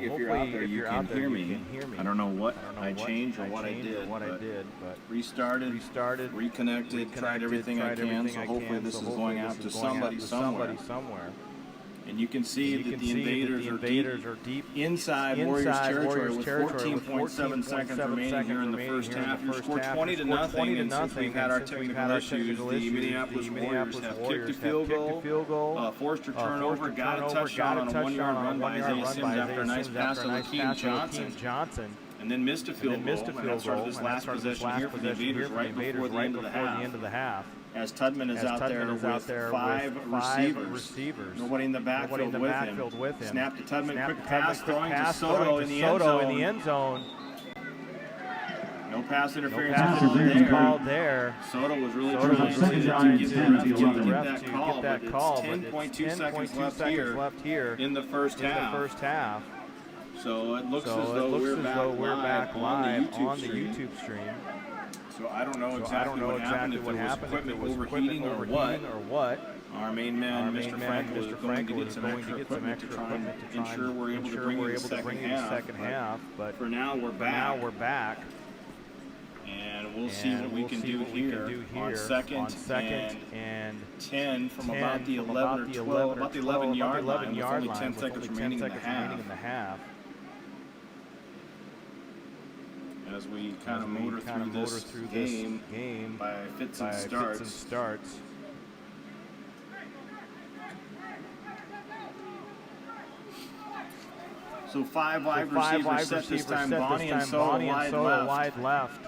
hopefully if you're out there, you can hear me. I don't know what I changed or what I did, but restarted, reconnected, tried everything I can, so hopefully this is going out to somebody somewhere. And you can see that the Invaders are deep inside Warriors territory with 14.7 seconds remaining here in the first half. You're scored 20-0, and since we've had our technical issues, the Minneapolis Warriors have kicked a field goal, forced a turnover, got a touchdown on a 1-yard run by Isaiah Sims after a nice pass to Lakeem Johnson. And then missed a field goal, and that started this last possession here for the Invaders right before the end of the half. As Tudman is out there with 5 receivers. Nobody in the backfield with him. Snap to Tudman, quick pass, throwing to Soto in the end zone. No pass interference called there. Soto was really trying to get that call, but it's 10.2 seconds left here in the first half. So it looks as though we're back live on the YouTube stream. So I don't know exactly what happened, if it was equipment overheating or what. Our main man, Mr. Frankel, is going to get some extra equipment to try and ensure we're able to bring in the second half. But for now, we're back. And we'll see what we can do here on second and 10 from about the 11 or 12, about the 11-yard line with only 10 seconds remaining in the half. As we kind of motor through this game by fits and starts. So 5 wide receivers set this time. Bonnie and Soto wide left.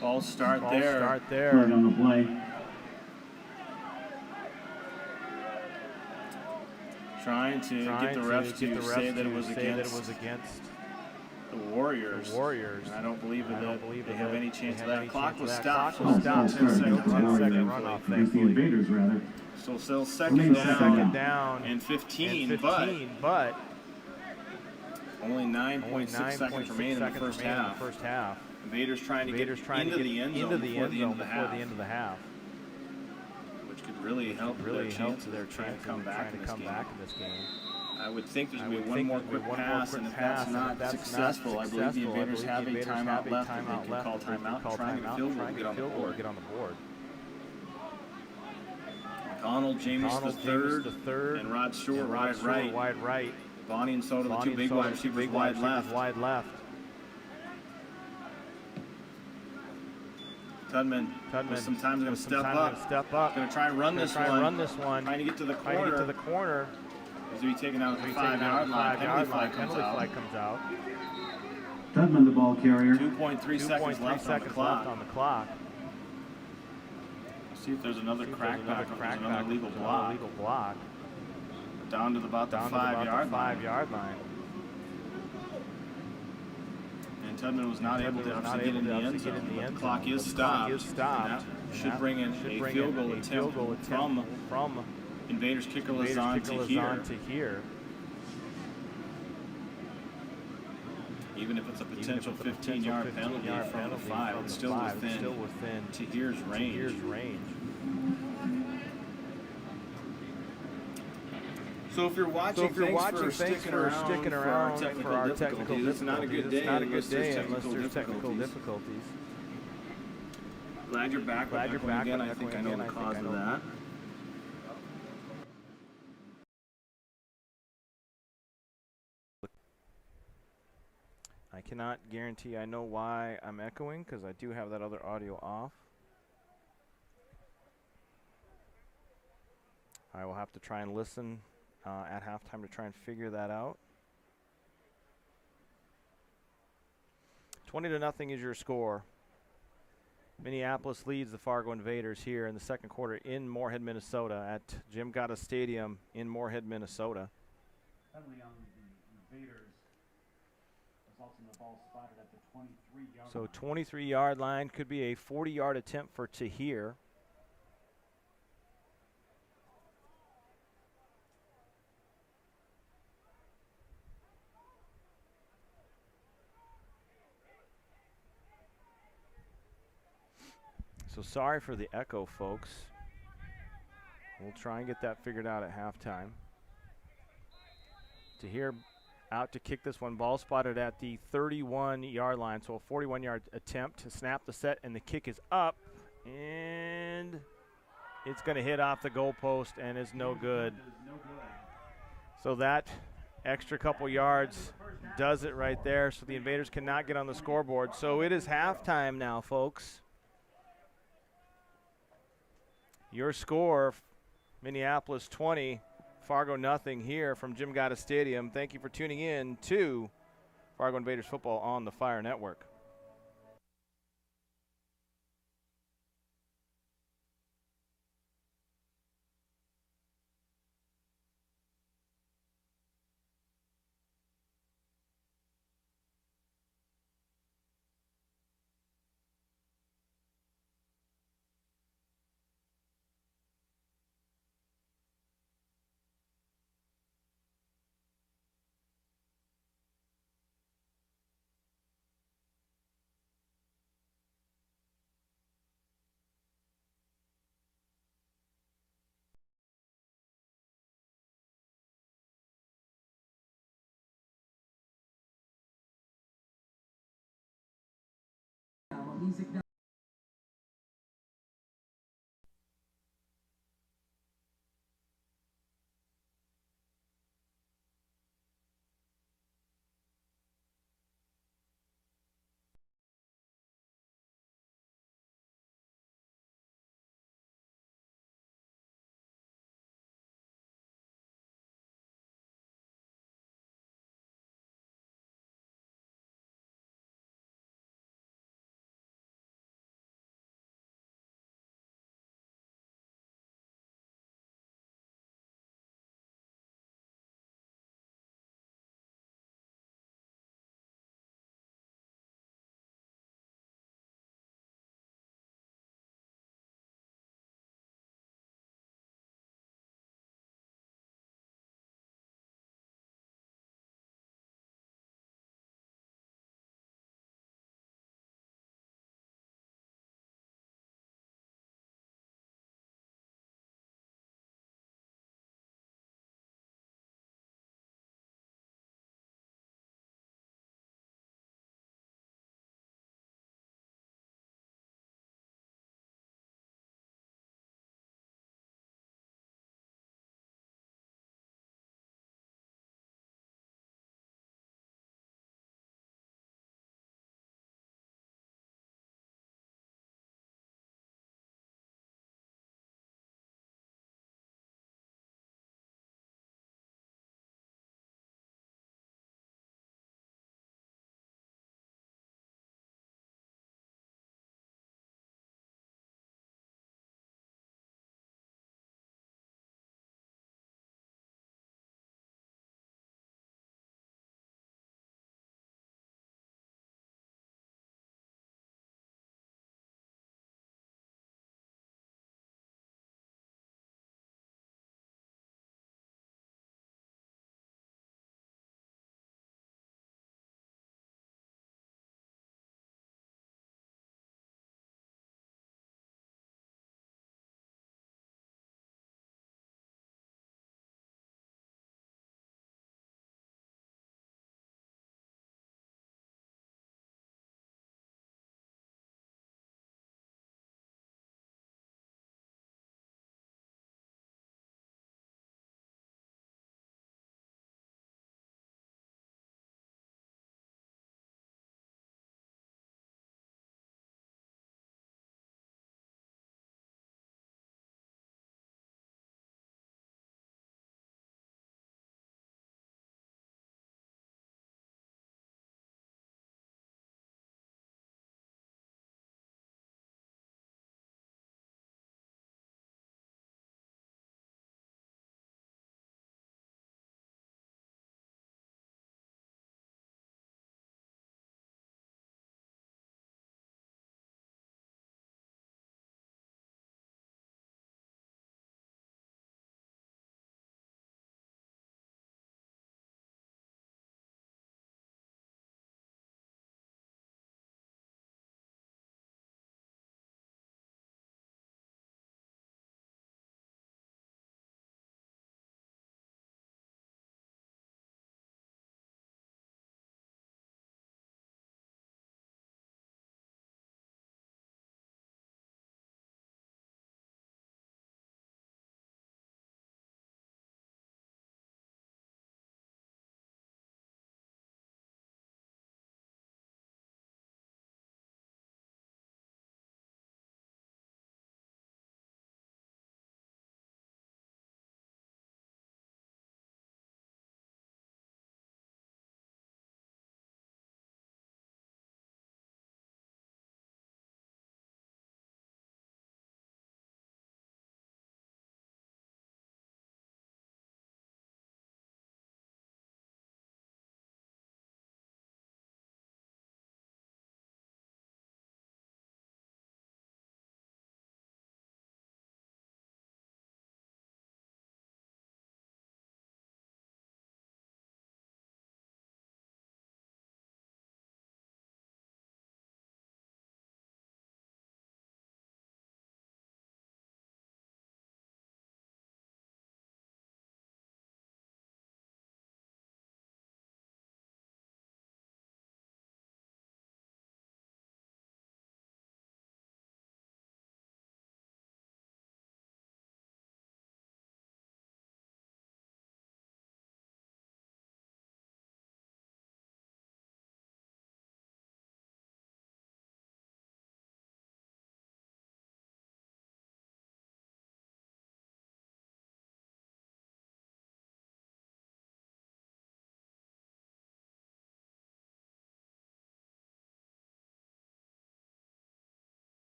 False start there. Flag on the play. Trying to get the refs to say that it was against the Warriors. And I don't believe that they have any chance of that. Clock was stopped. 10-second runoff. Against the Invaders, rather. So still second down and 15, but only 9.6 seconds remaining in the first half. Invaders trying to get into the end zone before the end of the half. Which could really help their chance of trying to come back in this game. I would think there's going to be one more quick pass, and if that's not successful, I believe the Invaders have a timeout left. If they can call timeout, try and get a field goal, get on the board. McConnell, James III, and Rod Stewart wide right. Bonnie and Soto, the two big wide receivers, wide left. Tudman sometimes going to step up. Going to try and run this one. Trying to get to the corner. He's going to be taken out at the 5-yard line. Penalty flag comes out. Tudman, the ball carrier. 2.3 seconds left on the clock. See if there's another crackback, another legal block. Down to about the 5-yard line. And Tudman was not able to get in the end zone. The clock is stopped. And that should bring in a field goal attempt from Invaders kicker Lazan to here. Even if it's a potential 15-yard penalty from the 5, it's still within Tahir's range. So if you're watching, thanks for sticking around for our technical difficulties. It's not a good day unless there's technical difficulties. Glad you're back. Again, I think I know the cause of that. I cannot guarantee I know why I'm echoing, because I do have that other audio off. I will have to try and listen at halftime to try and figure that out. 20-0 is your score. Minneapolis leads the Fargo Invaders here in the second quarter in Moorhead, Minnesota at Jim Gata Stadium in Moorhead, Minnesota. Penalty on the Invaders. The ball spotted at the 23-yard line. So 23-yard line could be a 40-yard attempt for Tahir. So sorry for the echo, folks. We'll try and get that figured out at halftime. to here, out to kick this one. Ball spotted at the 31-yard line, so a 41-yard attempt to snap the set, and the kick is up, and it's going to hit off the goalpost and is no good. So that extra couple yards does it right there, so the Invaders cannot get on the scoreboard. So it is halftime now, folks. Your score, Minneapolis 20, Fargo nothing here from Jim Gatta Stadium. Thank you for tuning in to Fargo Invaders Football on the Fire Network.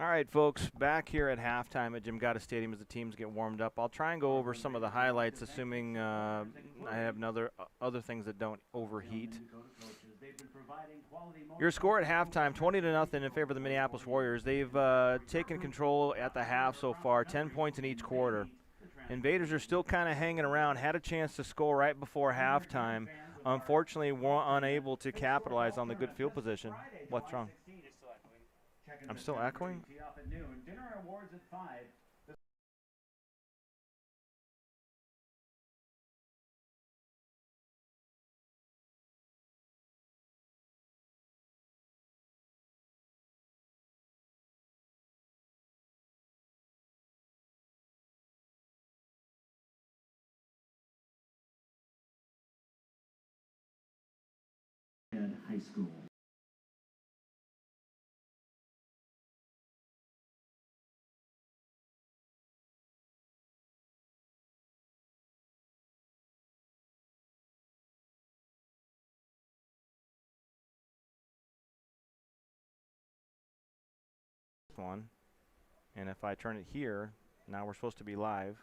All right, folks, back here at halftime at Jim Gatta Stadium as the teams get warmed up. I'll try and go over some of the highlights, assuming I have other things that don't overheat. Your score at halftime, 20-0 in favor of the Minneapolis Warriors. They've taken control at the half so far, 10 points in each quarter. Invaders are still kind of hanging around, had a chance to score right before halftime. Unfortunately, were unable to capitalize on the good field position. What's wrong? I'm still echoing? Dinner awards at 5. High school. One, and if I turn it here, now we're supposed to be live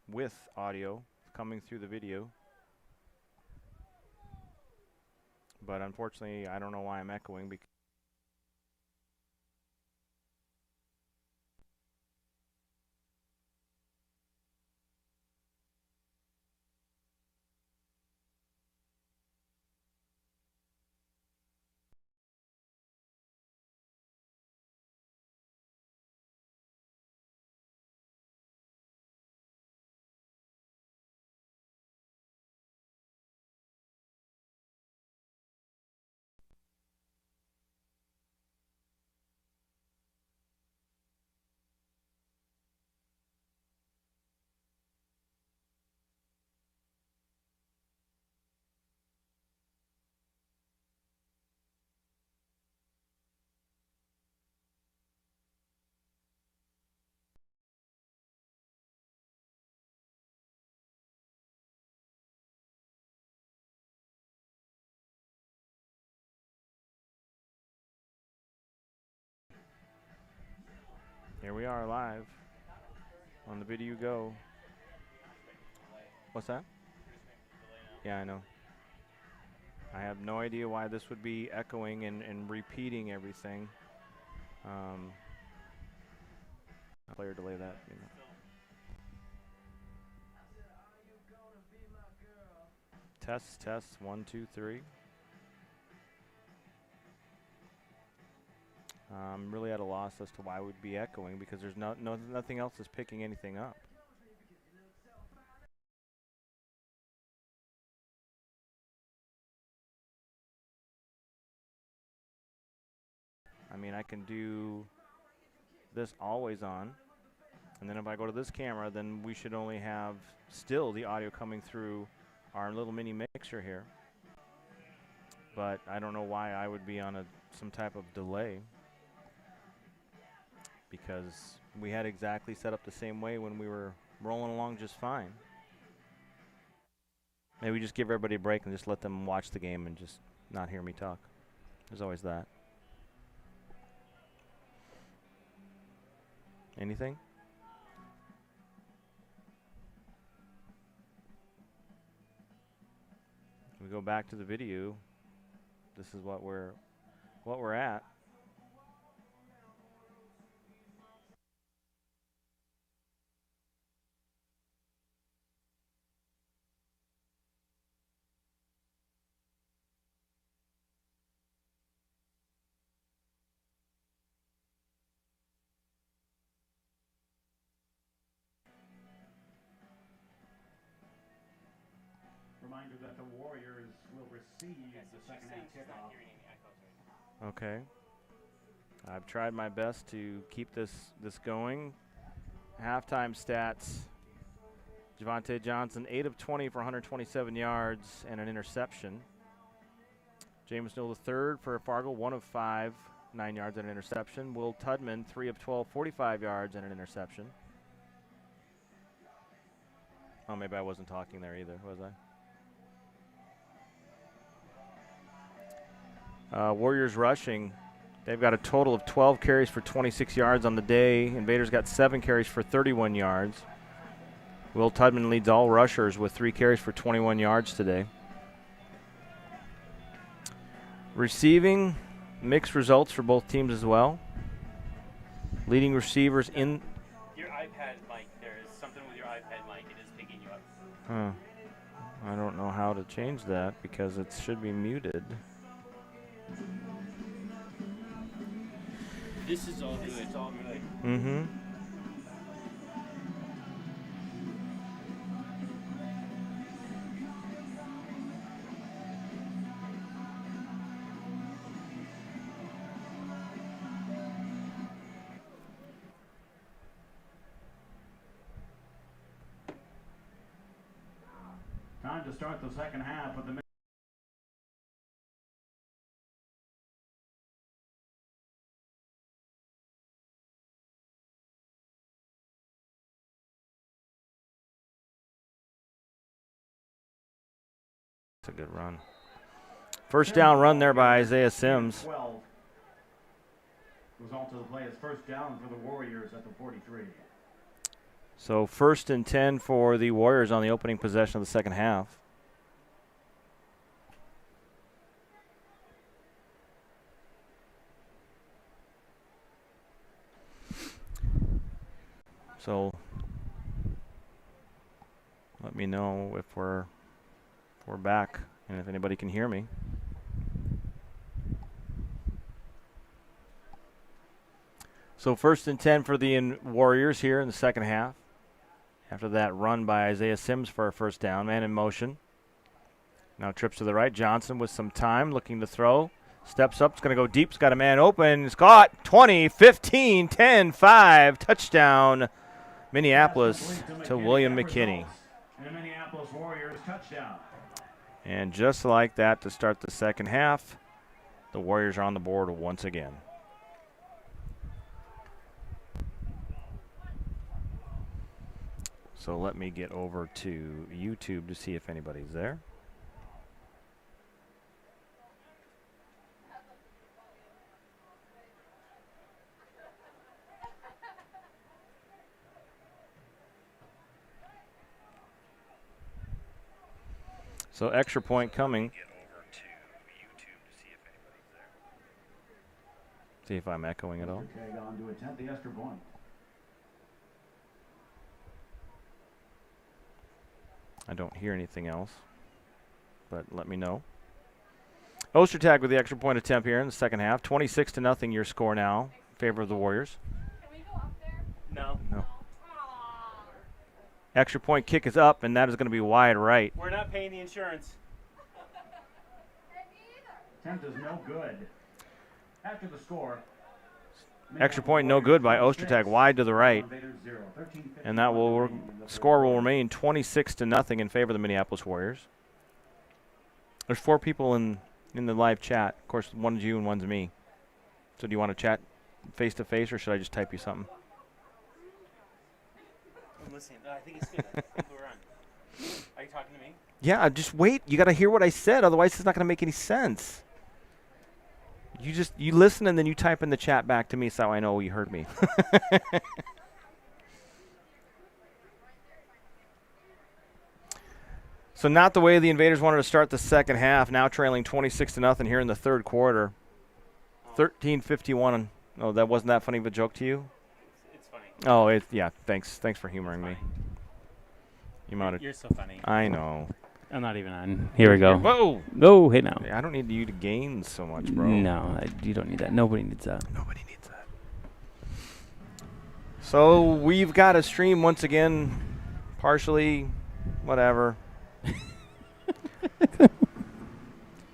with audio coming through the video, but unfortunately I don't know why I'm echoing because here we are live on the video go. What's that? Yeah, I know. I have no idea why this would be echoing and repeating everything. Player delay that. You know. Test, 1, 2, 3. I'm really at a loss as to why it would be echoing because there's nothing else is picking anything up. I mean, I can do this always on, and then if I go to this camera, then we should only have still the audio coming through our little mini mixer here. But I don't know why I would be on some type of delay, because we had exactly set up the same way when we were rolling along just fine. Maybe just give everybody a break and just let them watch the game and just not hear me talk. There's always that. Anything? We go back to the video. This is what we're at. Reminder that the Warriors will receive the second half kickoff. Okay. I've tried my best to keep this going. Halftime stats. Javonte Johnson, 8 of 20 for 127 yards and an interception. James Neal III for Fargo, 1 of 5, 9 yards and an interception. Will Tudman, 3 of 12, 45 yards and an interception. Oh, maybe I wasn't talking there either, was I? Warriors rushing, They've got a total of 12 carries for 26 yards on the day. Invaders got 7 carries for 31 yards. Will Tudman leads all rushers with 3 carries for 21 yards today. Receiving, mixed results for both teams as well. Leading receivers in. Your iPad mic, there is something with your iPad mic. It is picking you up. Huh. I don't know how to change that because it should be muted. This is all good. It's all good. Mm-hmm. Time to start the second half with the It's a good run. First down run there by Isaiah Sims. 12. Result of the play is first down for the Warriors at the 43. So 1st and 10 for the Warriors on the opening possession of the second half. So let me know if we're back and if anybody can hear me. So 1st and 10 for the Warriors here in the second half. After that run by Isaiah Sims for a first down, man in motion. Now trips to the right. Johnson with some time, looking to throw. Steps up, it's going to go deep. It's got a man open. It's caught. 20, 15, 10, 5. Touchdown, Minneapolis to William McKinney. And the Minneapolis Warriors touchdown. And just like that to start the second half, the Warriors are on the board once again. So let me get over to YouTube to see if anybody's there. So extra point coming. See if I'm echoing at all. Okay, on to attempt the extra point. I don't hear anything else, but let me know. Ostertag with the extra point attempt here in the second half. 26-0 your score now in favor of the Warriors. Can we go up there? No. No. Extra point kick is up, and that is going to be wide right. We're not paying the insurance. Attempt is no good. After the score. Extra point no good by Ostertag, wide to the right. And that score will remain 26-0 in favor of the Minneapolis Warriors. There's 4 people in the live chat. Of course, one's you and one's me. So do you want to chat face-to-face, or should I just type you something? I'm listening. I think it's good. I think we're on. Are you talking to me? Yeah, just wait. You got to hear what I said. Otherwise, it's not going to make any sense. You listen and then you type in the chat back to me so I know you heard me. So not the way the Invaders wanted to start the second half. Now trailing 26-0 here in the third quarter. 13:51. Oh, that wasn't that funny of a joke to you? It's funny. Oh, yeah. Thanks for humoring me. You're so funny. I know. I'm not even on. Here we go. Whoa! No, hey now. I don't need you to gain so much, bro. No, you don't need that. Nobody needs that. Nobody needs that. So we've got a stream once again, partially, whatever.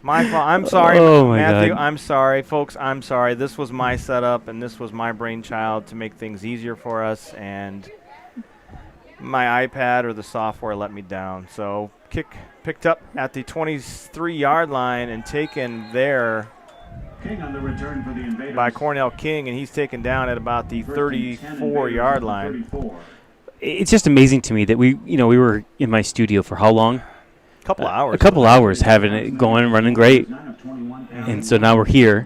My fault. I'm sorry, Oh my Matthew. God. I'm sorry, folks. I'm sorry. This was my setup, and this was my brainchild to make things easier for us, and my iPad or the software let me down. So kick picked up at the 23-yard line and taken there King on the return for the Invaders. by Cornell King, and he's taken down at about the 34-yard line. 34. It's just amazing to me that we were in my studio for how long? Couple hours. A couple hours having it going, running great. And so now we're here.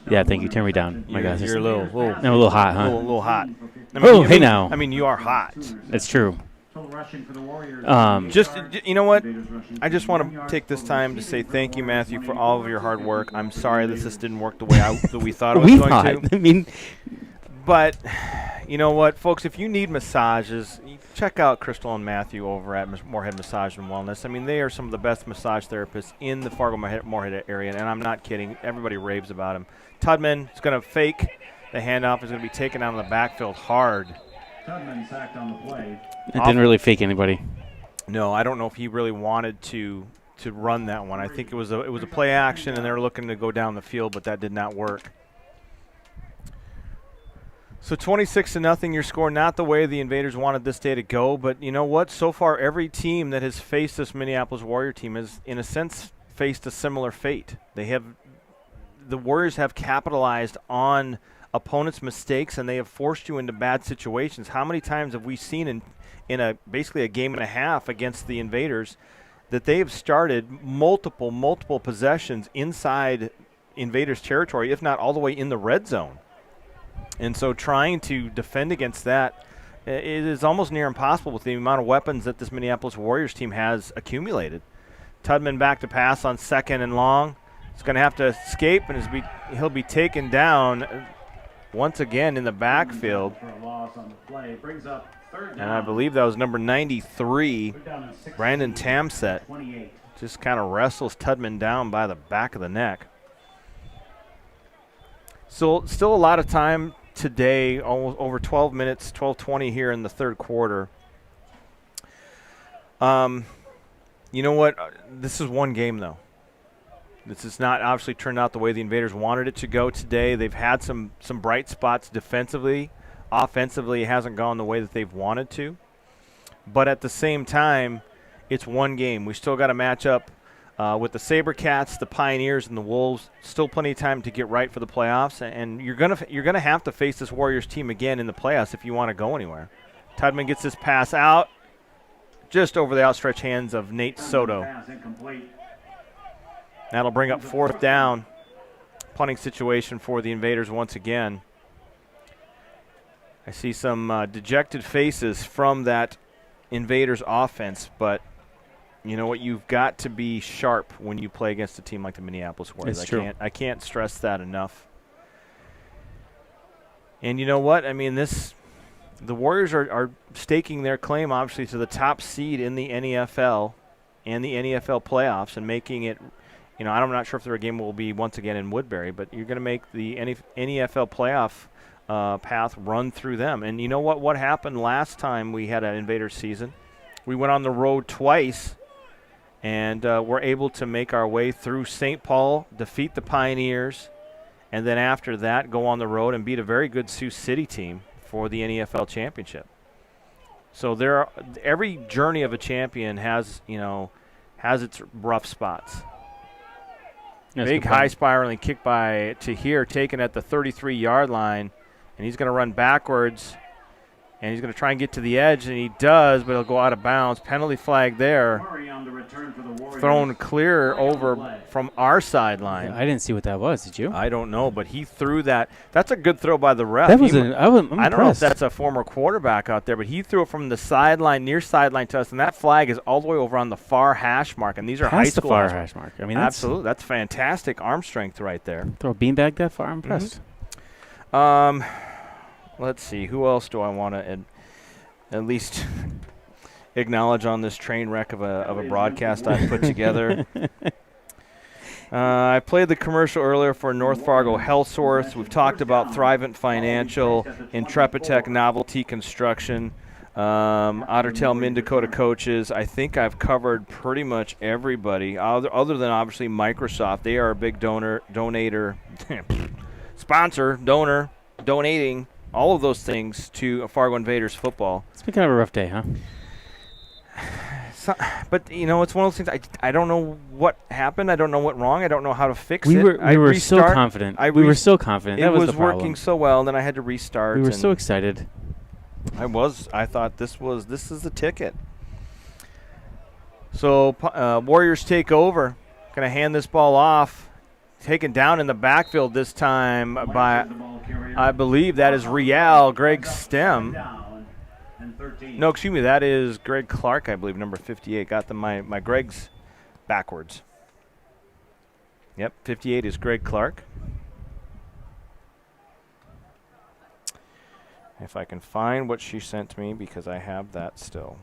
Yeah, thank you. Turn me down. My gosh. You're I'm a little hot, huh? A little hot. Hey now. I mean, you are hot. That's true. Just, you know what? I just want to take this time to say thank you, Matthew, for all of your hard work. I'm sorry that this didn't work the way that we thought it was going to. I mean, but you know what, folks? If you need massages, check out Crystal and Matthew over at Moorhead Massage and Wellness. I mean, they are some of the best massage therapists in the Fargo-Moorhead area, and I'm not kidding. Everybody raves about him. Tudman is going to fake the handoff. Is going to be taken out of the backfield hard. Tubman sacked on the play. It didn't really fake anybody. No, I don't know if he really wanted to run that one. I think it was a play action, and they were looking to go down the field, but that did not work. So 26-0, your score, not the way the Invaders wanted this day to go, but you know what? So far, every team that has faced this Minneapolis Warrior team has, in a sense, faced a similar fate. The Warriors have capitalized on opponents' mistakes, and they have forced you into bad situations. How many times have we seen in basically a game and a half against the Invaders that they have started multiple possessions inside Invaders territory, if not all the way in the red zone? And so trying to defend against that, it is almost near impossible with the amount of weapons that this Minneapolis Warriors team has accumulated. Tudman back to pass on 2nd and long. He's going to have to escape, and he'll be taken down once again in the backfield. And I believe that was number 93, Brandon Tamset. Just kind of wrestles Tudman down by the back of the neck. So still a lot of time today, almost over 12 minutes, 12:20 here in the third quarter. You know what? This is one game, though. This has not obviously turned out the way the Invaders wanted it to go today. They've had some bright spots defensively. Offensively, it hasn't gone the way that they've wanted to. But at the same time, it's one game. We still got to match up with the SaberCats, the Pioneers, and the Wolves. Still plenty of time to get right for the playoffs, and you're gonna have to face this Warriors team again in the playoffs if you want to go anywhere. Tudman gets this pass out, just over the outstretched hands of Nate Soto. That'll bring up 4th down. Punting situation for the Invaders once again. I see some dejected faces from that Invaders offense, but you know what? You've got to be sharp when you play against a team like the Minneapolis Warriors. It's true. I can't stress that enough. And you know what? I mean, the Warriors are staking their claim, obviously, to the top seed in the NEFL and the NEFL playoffs and making it, you know, I'm not sure if their game will be once again in Woodbury, but you're going to make the NEFL playoff path run through them. And you know what? What happened last time we had an Invaders season? We went on the road twice, and we're able to make our way through St. Paul, defeat the Pioneers, and then after that go on the road and beat a very good Sioux City team for the NEFL championship. So every journey of a champion has its rough spots. That's Big high spiraling kick by Tahir taken at the 33-yard line, and he's going to run backwards, and he's going to try and get to the edge, and he does, but he'll go out of bounds. Penalty flag there. Thrown clear over from our sideline. I didn't see what that was. Did you? I don't know, but he threw that. That's a good throw by the ref. I'm I don't know if that's a former quarterback out there, but he threw it from the sideline, near sideline to us, and that flag is all the way over on the far hash mark, and these are high school. The far hash mark. I mean, absolutely. That's fantastic arm strength right there. Throw a beanbag that far? I'm impressed. Let's see. Who else do I want to at least acknowledge on this train wreck of a broadcast I've put together? I played the commercial earlier for North Fargo Health Source. We've talked about Thrivent Financial, Intrepid Novelty Construction, Ottertail Mid-Dakota Coaches. I think I've covered pretty much everybody, other than obviously Microsoft. They are a big donator, donating all of those things to Fargo Invaders football. It's been kind of a rough day, huh? But, you know, it's one of those things. I don't know what happened. I don't know what wrong. I don't know how to fix it. We were so confident. We were so confident. That was the problem. It was working so well, and then I had to restart. We were so excited. I thought this is the ticket. So Warriors take over. Going to hand this ball off. Taken down in the backfield this time by, I believe that is Greg Stem. No, excuse me, that is Greg Clark, I believe, number 58. Got my Gregs backwards. Yep, 58 is Greg Clark. If I can find what she sent me, because I have that still.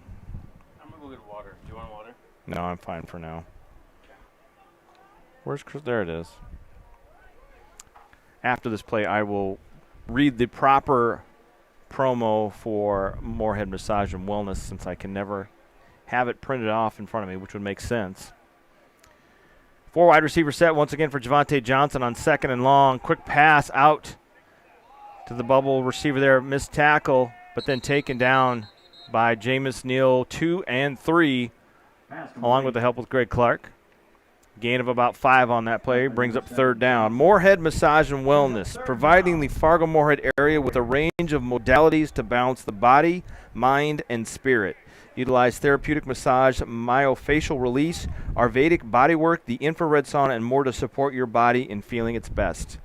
I'm going to go get water. Do you want water? No, I'm fine for now. Where's Chris? There it is. After this play, I will read the proper promo for Moorhead Massage and Wellness, since I can never have it printed off in front of me, which would make sense. 4 wide receiver set once again for Javante Johnson on 2nd and long. Quick pass out to the bubble receiver there. Missed tackle, but then taken down by Jameis Neal, 2 and 3, along with the help with Greg Clark. Gain of about 5 on that play, brings up 3rd down. Moorhead Massage and Wellness, providing the Fargo-Moorhead area with a range of modalities to balance the body, mind, and spirit. Utilize therapeutic massage, myofascial release, Ayurvedic bodywork, the infrared sauna, and more to support your body in feeling its best.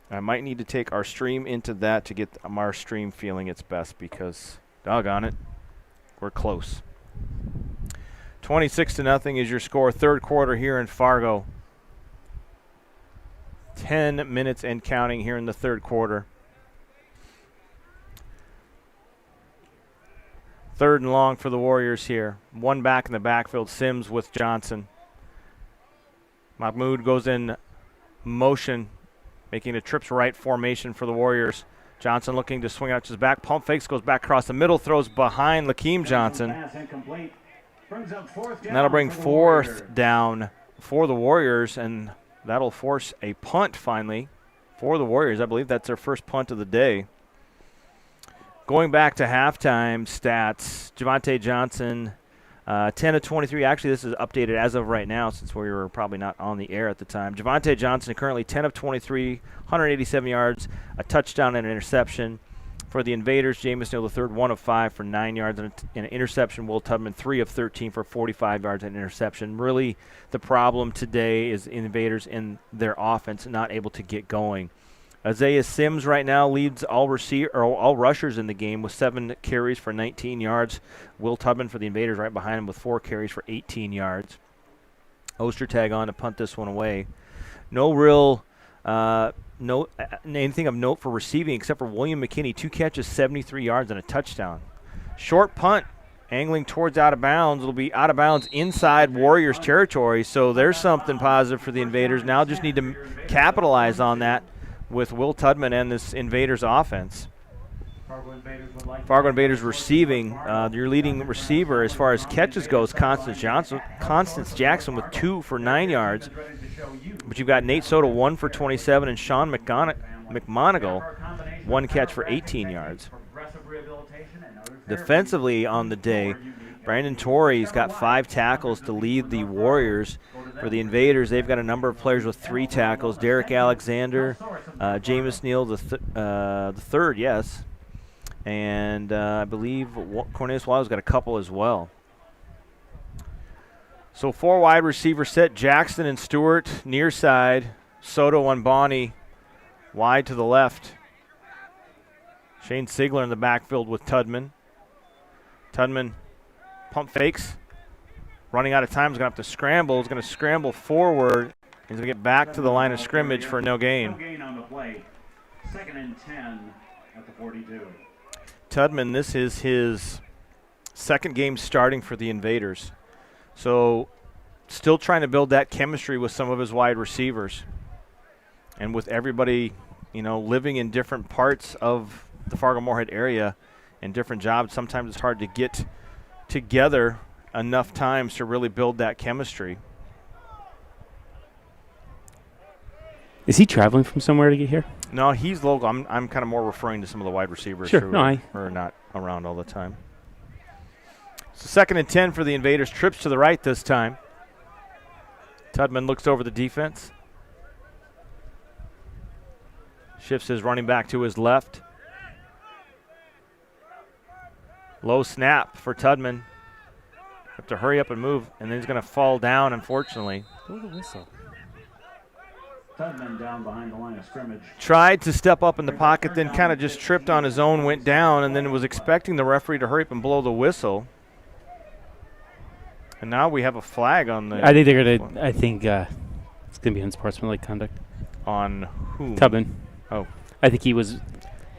I might need to take our stream into that to get our stream feeling its best, because, doggone it, we're close. 26-0 is your score. 3rd quarter here in Fargo. 10 minutes and counting here in the 3rd quarter. 3rd and long for the Warriors here. 1 back in the backfield, Sims with Johnson. Mahmoud goes in motion, making a trips right formation for the Warriors. Johnson looking to swing out to his back. Pump fakes, goes back across the middle, throws behind Lakeem Johnson. And that'll bring 4th down for the Warriors, and that'll force a punt finally for the Warriors. I believe that's their first punt of the day. Going back to halftime stats, Javante Johnson, 10 of 23. Actually, this is updated as of right now, since we were probably not on the air at the time. Javante Johnson currently 10 of 23, 187 yards, a touchdown and an interception. For the Invaders, Jameis Neal III, 1 of 5 for 9 yards and an interception. Will Tubman, 3 of 13 for 45 yards and an interception. Really, the problem today is Invaders in their offense not able to get going. Isaiah Sims right now leads all rushers in the game with 7 carries for 19 yards. Will Tubman for the Invaders right behind him with 4 carries for 18 yards. Ostertag on to punt this one away. No real anything of note for receiving except for William McKinney, 2 catches, 73 yards, and a touchdown. Short punt, angling towards out of bounds. It'll be out of bounds inside Warriors territory, so there's something positive for the Invaders. Now just need to capitalize on that with Will Tubman and this Invaders offense. Fargo Invaders receiving, your leading receiver as far as catches goes, Constance Jackson with 2 for 9 yards. But you've got Nate Soto, 1 for 27, and Sean McMonigal, 1 catch for 18 yards. Defensively on the day, Brandon Torrey's got 5 tackles to lead the Warriors. For the Invaders, they've got a number of players with 3 tackles. Derek Alexander, Jameis Neal the third, yes. And I believe Cornelius Waddle's got a couple as well. So 4 wide receiver set, Jackson and Stewart near side, Soto and Bonnie wide to the left. Shane Sigler in the backfield with Tubman. Tubman pump fakes, running out of time, is going to have to scramble. He's going to scramble forward. He's going to get back to the line of scrimmage for no gain. No gain on the play. 2nd and 10 at the 42. Tubman, this is his 2nd game starting for the Invaders. So still trying to build that chemistry with some of his wide receivers. And with everybody, living in different parts of the Fargo-Moorhead area and different jobs, sometimes it's hard to get together enough times to really build that chemistry. Is he traveling from somewhere to get here? No, he's local. I'm kind of more referring to some of the wide receivers who are not around all the time. So 2nd and 10 for the Invaders. Trips to the right this time. Tubman looks over the defense. Shifts his running back to his left. Low snap for Tubman. Have to hurry up and move, and then he's going to fall down, unfortunately. Blow the whistle. Tubman down behind the line of scrimmage. Tried to step up in the pocket, then kind of just tripped on his own, went down, and then was expecting the referee to hurry up and blow the whistle. And now we have a flag on the. I think they're gonna. I think it's gonna be unsportsmanlike conduct On who? Tubman. Oh. I think he was.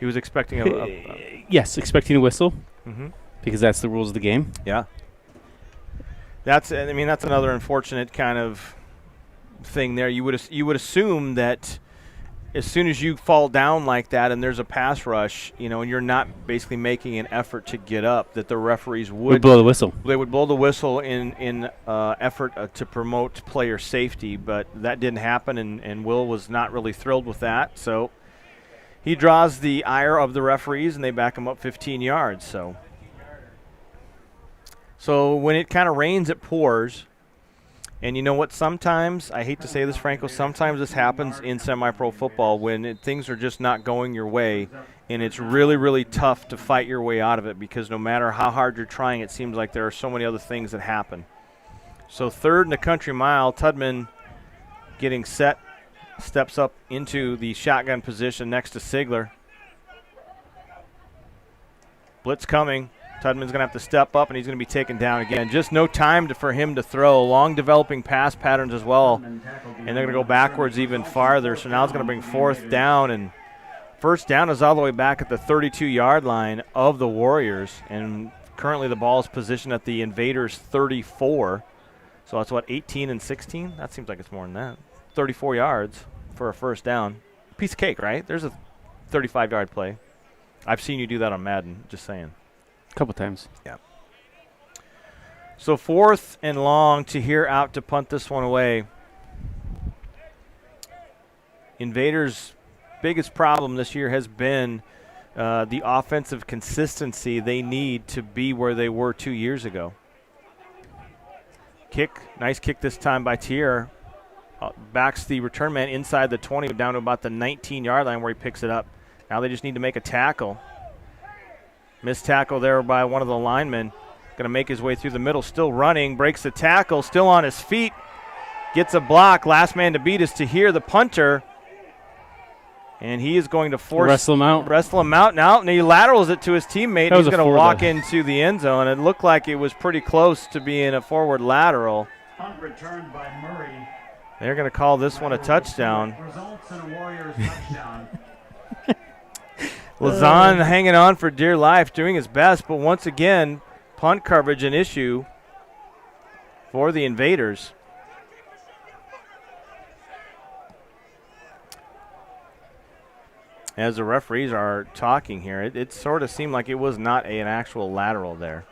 He was expecting a Yes, expecting a whistle mm-hmm. because that's the rules of the game. Yeah. That's another unfortunate kind of thing there. You would assume that as soon as you fall down like that and there's a pass rush, and you're not basically making an effort to get up, that the referees would blow the whistle. They would blow the whistle in effort to promote player safety, but that didn't happen, and Will was not really thrilled with that. So he draws the ire of the referees, and they back him up 15 yards. So when it kind of rains, it pours. And you know what? Sometimes, I hate to say this, Franco, sometimes this happens in semi-pro football when things are just not going your way, and it's really, really tough to fight your way out of it because no matter how hard you're trying, it seems like there are so many other things that happen. So 3rd and a country mile, Tubman getting set, steps up into the shotgun position next to Sigler. Blitz coming. Tubman's going to have to step up, and he's going to be taken down again. Just no time for him to throw. Long developing pass patterns as well. And they're going to go backwards even farther. So now it's going to bring 4th down. And 1st down is all the way back at the 32-yard line of the Warriors. And currently the ball is positioned at the Invaders' 34. So that's, 18 and 16? That seems like it's more than that. 34 yards for a 1st down. Piece of cake, right? There's a 35-yard play. I've seen you do that on Madden, just saying. Couple times. Yeah. So 4th and long to here out to punt this one away. Invaders' biggest problem this year has been the offensive consistency they need to be where they were 2 years ago. Nice kick this time by Tier. Backs the return man inside the 20 down to about the 19-yard line where he picks it up. Now they just need to make a tackle. Missed tackle there by one of the linemen. Going to make his way through the middle. Still running. Breaks the tackle. Still on his feet. Gets a block. Last man to beat is Tahir, the punter. And he is going to wrestle him out now. And he laterals it to his teammate. He's going to walk forward. Into the end zone. It looked like it was pretty close to being a forward lateral. Punt returned by Murray. They're going to call this one a touchdown. Results in a Warriors touchdown. Lazan hanging on for dear life, doing his best, but once again, punt coverage an issue for the Invaders. As the referees are talking here, it sort of seemed like it was not an actual lateral there.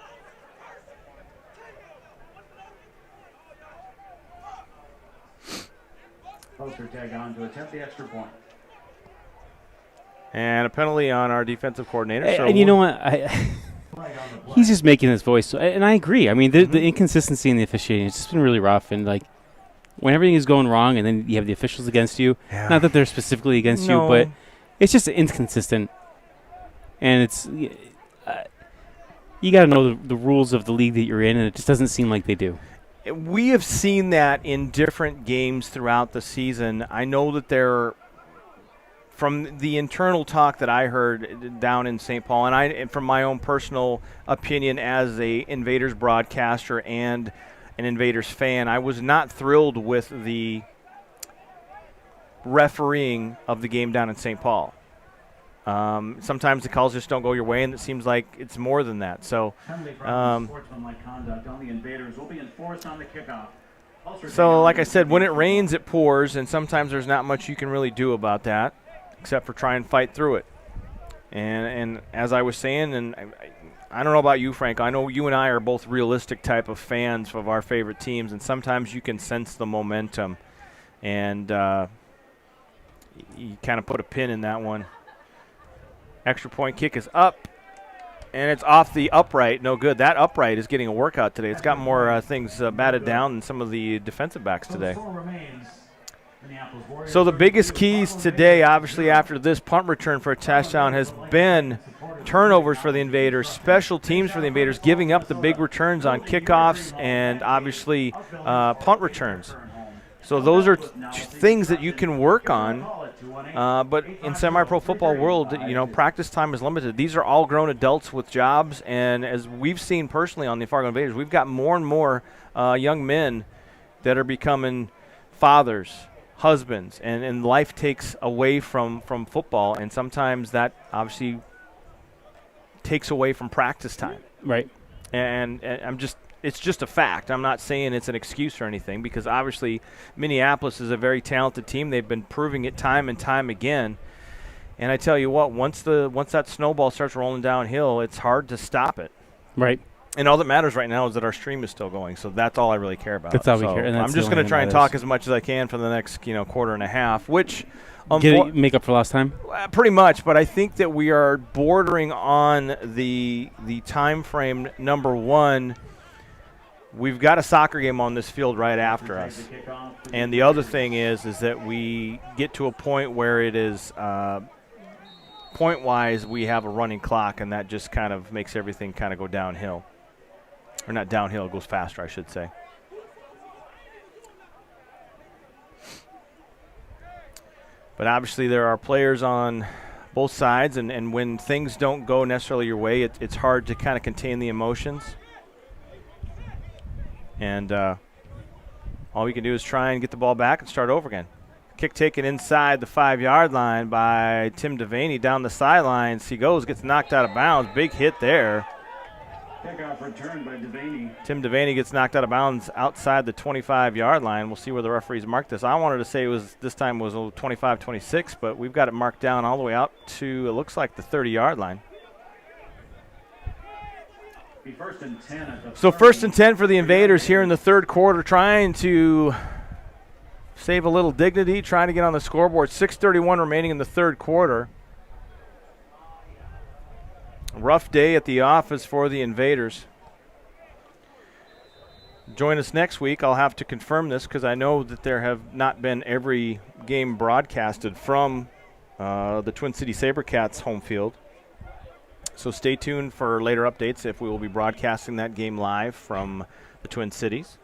Poster tag on to attempt the extra point. And a penalty on our defensive coordinator. And you know what? He's just making his voice. And I agree. I mean, the inconsistency in the officiating has just been really rough. And, like, when everything is going wrong and then you have the officials against you, not that they're specifically against you, but it's just inconsistent. And it's you got to know the rules of the league that you're in, and it just doesn't seem like they do. We have seen that in different games throughout the season. I know that from the internal talk that I heard down in St. Paul, and from my own personal opinion as a Invaders broadcaster and an Invaders fan, I was not thrilled with the refereeing of the game down in St. Paul. Sometimes the calls just don't go your way, and it seems like it's more than that. So, sportsmanlike conduct on the Invaders will be enforced on the kickoff. So, like I said, when it rains, it pours, and sometimes there's not much you can really do about that, except for try and fight through it. And as I was saying, and I don't know about you, Frank, I know you and I are both realistic type of fans of our favorite teams, and sometimes you can sense the momentum, and you kind of put a pin in that one. Extra point kick is up, and it's off the upright. No good. That upright is getting a workout today. It's got more things batted down than some of the defensive backs today. So the biggest keys today, obviously, after this punt return for a touchdown has been turnovers for the Invaders, special teams for the Invaders, giving up the big returns on kickoffs and obviously punt returns. So those are things that you can work on, but in semi-pro football world, practice time is limited. These are all grown adults with jobs, and as we've seen personally on the Fargo Invaders, we've got more and more young men that are becoming fathers, husbands, and life takes away from football, and sometimes that obviously takes away from practice time. Right. And it's just a fact. I'm not saying it's an excuse or anything, because obviously Minneapolis is a very talented team. They've been proving it time and time again. And I tell you what, once that snowball starts rolling downhill, it's hard to stop it. Right. And all that matters right now is that our stream is still going, so that's all I really care about. That's all we care. And I'm just going to try and talk as much as I can for the next quarter and a half, which make up for lost time. Pretty much, but I think that we are bordering on the time frame. Number one, we've got a soccer game on this field right after us, and the other thing is that we get to a point where it is point-wise we have a running clock, and that just kind of makes everything kind of go downhill. Or not downhill, it goes faster, I should say. But obviously there are players on both sides, and when things don't go necessarily your way, it's hard to kind of contain the emotions. And all we can do is try and get the ball back and start over again. Kick taken inside the 5-yard line by Tim Devaney down the sidelines. He goes, gets knocked out of bounds. Big hit there. Kickoff return by Devaney. Tim Devaney gets knocked out of bounds outside the 25-yard line. We'll see where the referees mark this. I wanted to say this time was 25-26, but we've got it marked down all the way out to, it looks like, the 30-yard line. First and 10 at the so first and 10 for the Invaders here in the third quarter, trying to save a little dignity, trying to get on the scoreboard. 6:31 remaining in the third quarter. Rough day at the office for the Invaders. Join us next week. I'll have to confirm this because I know that there have not been every game broadcasted from the Twin City SaberCats home field. So stay tuned for later updates if we will be broadcasting that game live from the Twin Cities.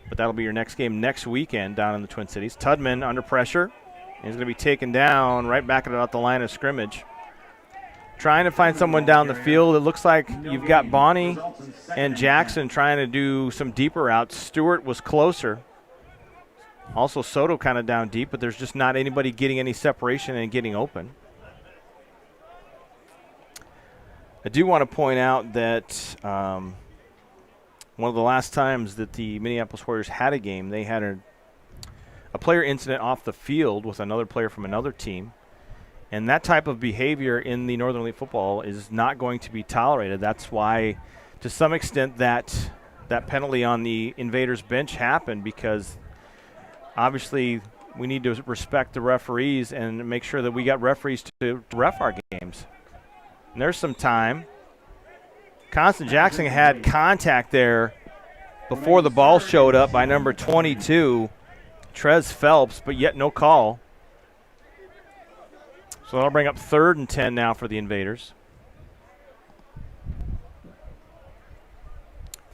But that'll be your next game next weekend down in the Twin Cities. Tudman under pressure. He's going to be taken down right back at about the line of scrimmage. Trying to find someone down the field. It looks like you've got Bonnie and Jackson trying to do some deeper routes. Stewart was closer. Also Soto kind of down deep, but there's just not anybody getting any separation and getting open. I do want to point out that one of the last times that the Minneapolis Warriors had a game, they had a player incident off the field with another player from another team. And that type of behavior in the Northern Elite Football is not going to be tolerated. That's why, to some extent, that penalty on the Invaders bench happened, because obviously we need to respect the referees and make sure that we got referees to ref our games. And there's some time. Constant Jackson had contact there before the ball showed up by number 22, Trez Phelps, but yet no call. So that'll bring up 3rd and 10 now for the Invaders.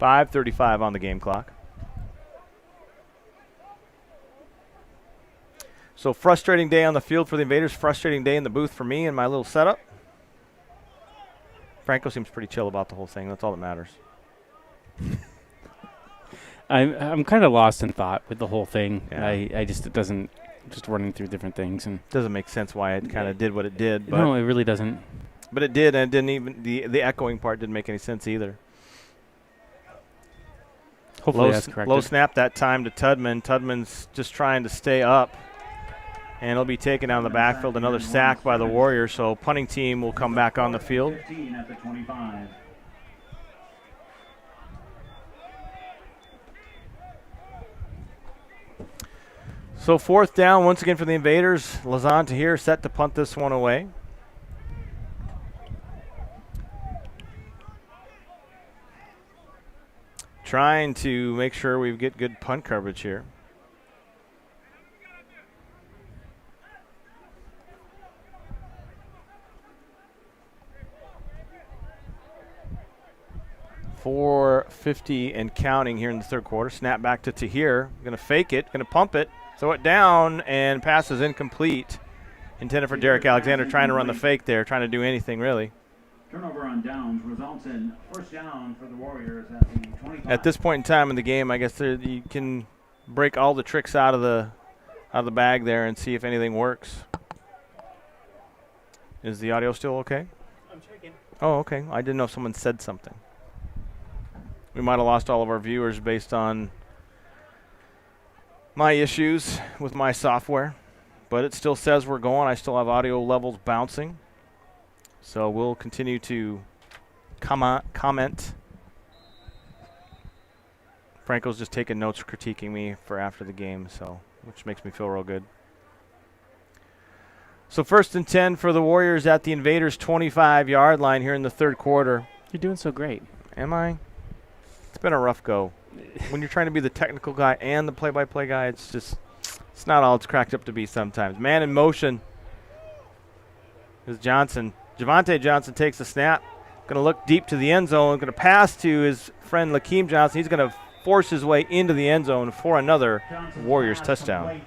5:35 on the game clock. So frustrating day on the field for the Invaders, frustrating day in the booth for me and my little setup. Franco seems pretty chill about the whole thing. That's all that matters. I'm kind of lost in thought with the whole thing. Yeah. I just, it doesn't, just running through different things. And doesn't make sense why it kind of did what it did. But no, it really doesn't. But it did, and it didn't even, the echoing part didn't make any sense either. Hopefully that's correct. Low snap that time to Tudman. Tudman's just trying to stay up. And he'll be taken down the backfield. Another sack by the Warriors. So punting team will come back on the field. 15 at the 25. So 4th down once again for the Invaders. Lazan Tahir set to punt this one away. Trying to make sure we get good punt coverage here. 4:50 and counting here in the third quarter. Snap back to Tahir. Going to fake it, going to pump it, throw it down, and pass is incomplete. Intended for Derek Alexander, trying to run the fake there, trying to do anything really. Turnover on downs results in first down for the Warriors at the 25. At this point in time in the game, I guess you can break all the tricks out of the bag there and see if anything works. Is the audio still okay? I'm checking. Oh, okay. I didn't know if someone said something. We might have lost all of our viewers based on my issues with my software, but it still says we're going. I still have audio levels bouncing. So we'll continue to comment. Franco's just taking notes, critiquing me for after the game, so which makes me feel real good. So 1st and 10 for the Warriors at the Invaders 25-yard line here in the third quarter. You're doing so great. Am I? It's been a rough go. When you're trying to be the technical guy and the play-by-play guy, it's not all it's cracked up to be sometimes. Man in motion is Johnson. Javante Johnson takes a snap. Going to look deep to the end zone. Going to pass to his friend Lakeem Johnson. He's going to force his way into the end zone for another Warriors touchdown.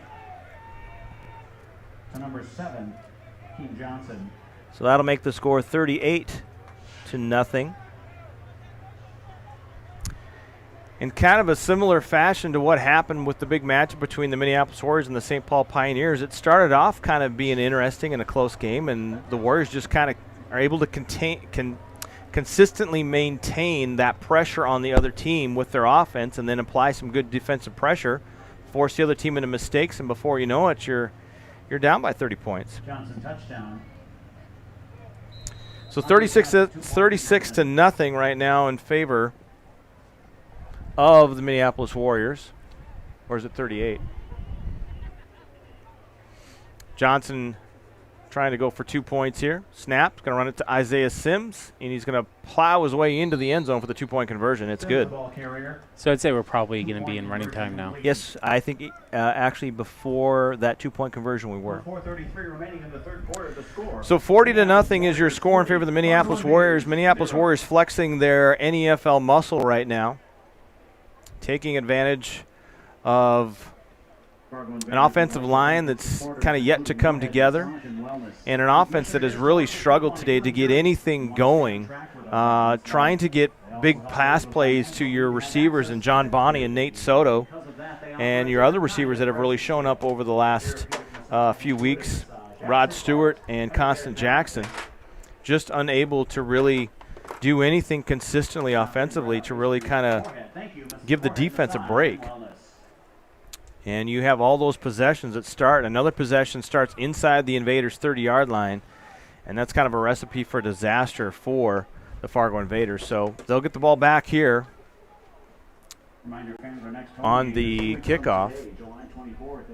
To number 7, Lakeem Johnson. So that'll make the score 38-0. In kind of a similar fashion to what happened with the big matchup between the Minneapolis Warriors and the St. Paul Pioneers, it started off kind of being interesting and a close game, and the Warriors just kind of are able to consistently maintain that pressure on the other team with their offense and then apply some good defensive pressure, force the other team into mistakes, and before you know it, you're down by 30 points. Johnson touchdown. So 36-0 right now in favor of the Minneapolis Warriors. Or is it 38? Johnson trying to go for 2 points here. Snap, going to run it to Isaiah Sims, and he's going to plow his way into the end zone for the 2-point conversion. It's good. So I'd say we're probably going to be in running time now. Yes, I think actually before that 2-point conversion we were. 4:33 remaining in the third quarter. The score. So 40-0 is your score in favor of the Minneapolis Warriors. Minneapolis Warriors flexing their NEFL muscle right now, taking advantage of an offensive line that's kind of yet to come together, and an offense that has really struggled today to get anything going, trying to get big pass plays to your receivers and John Bonney and Nate Soto and your other receivers that have really shown up over the last few weeks, Rod Stewart and Constant Jackson, just unable to really do anything consistently offensively to really kind of give the defense a break. And you have all those possessions that start. Another possession starts inside the Invaders' 30-yard line, and that's kind of a recipe for disaster for the Fargo Invaders. So they'll get the ball back here on the kickoff,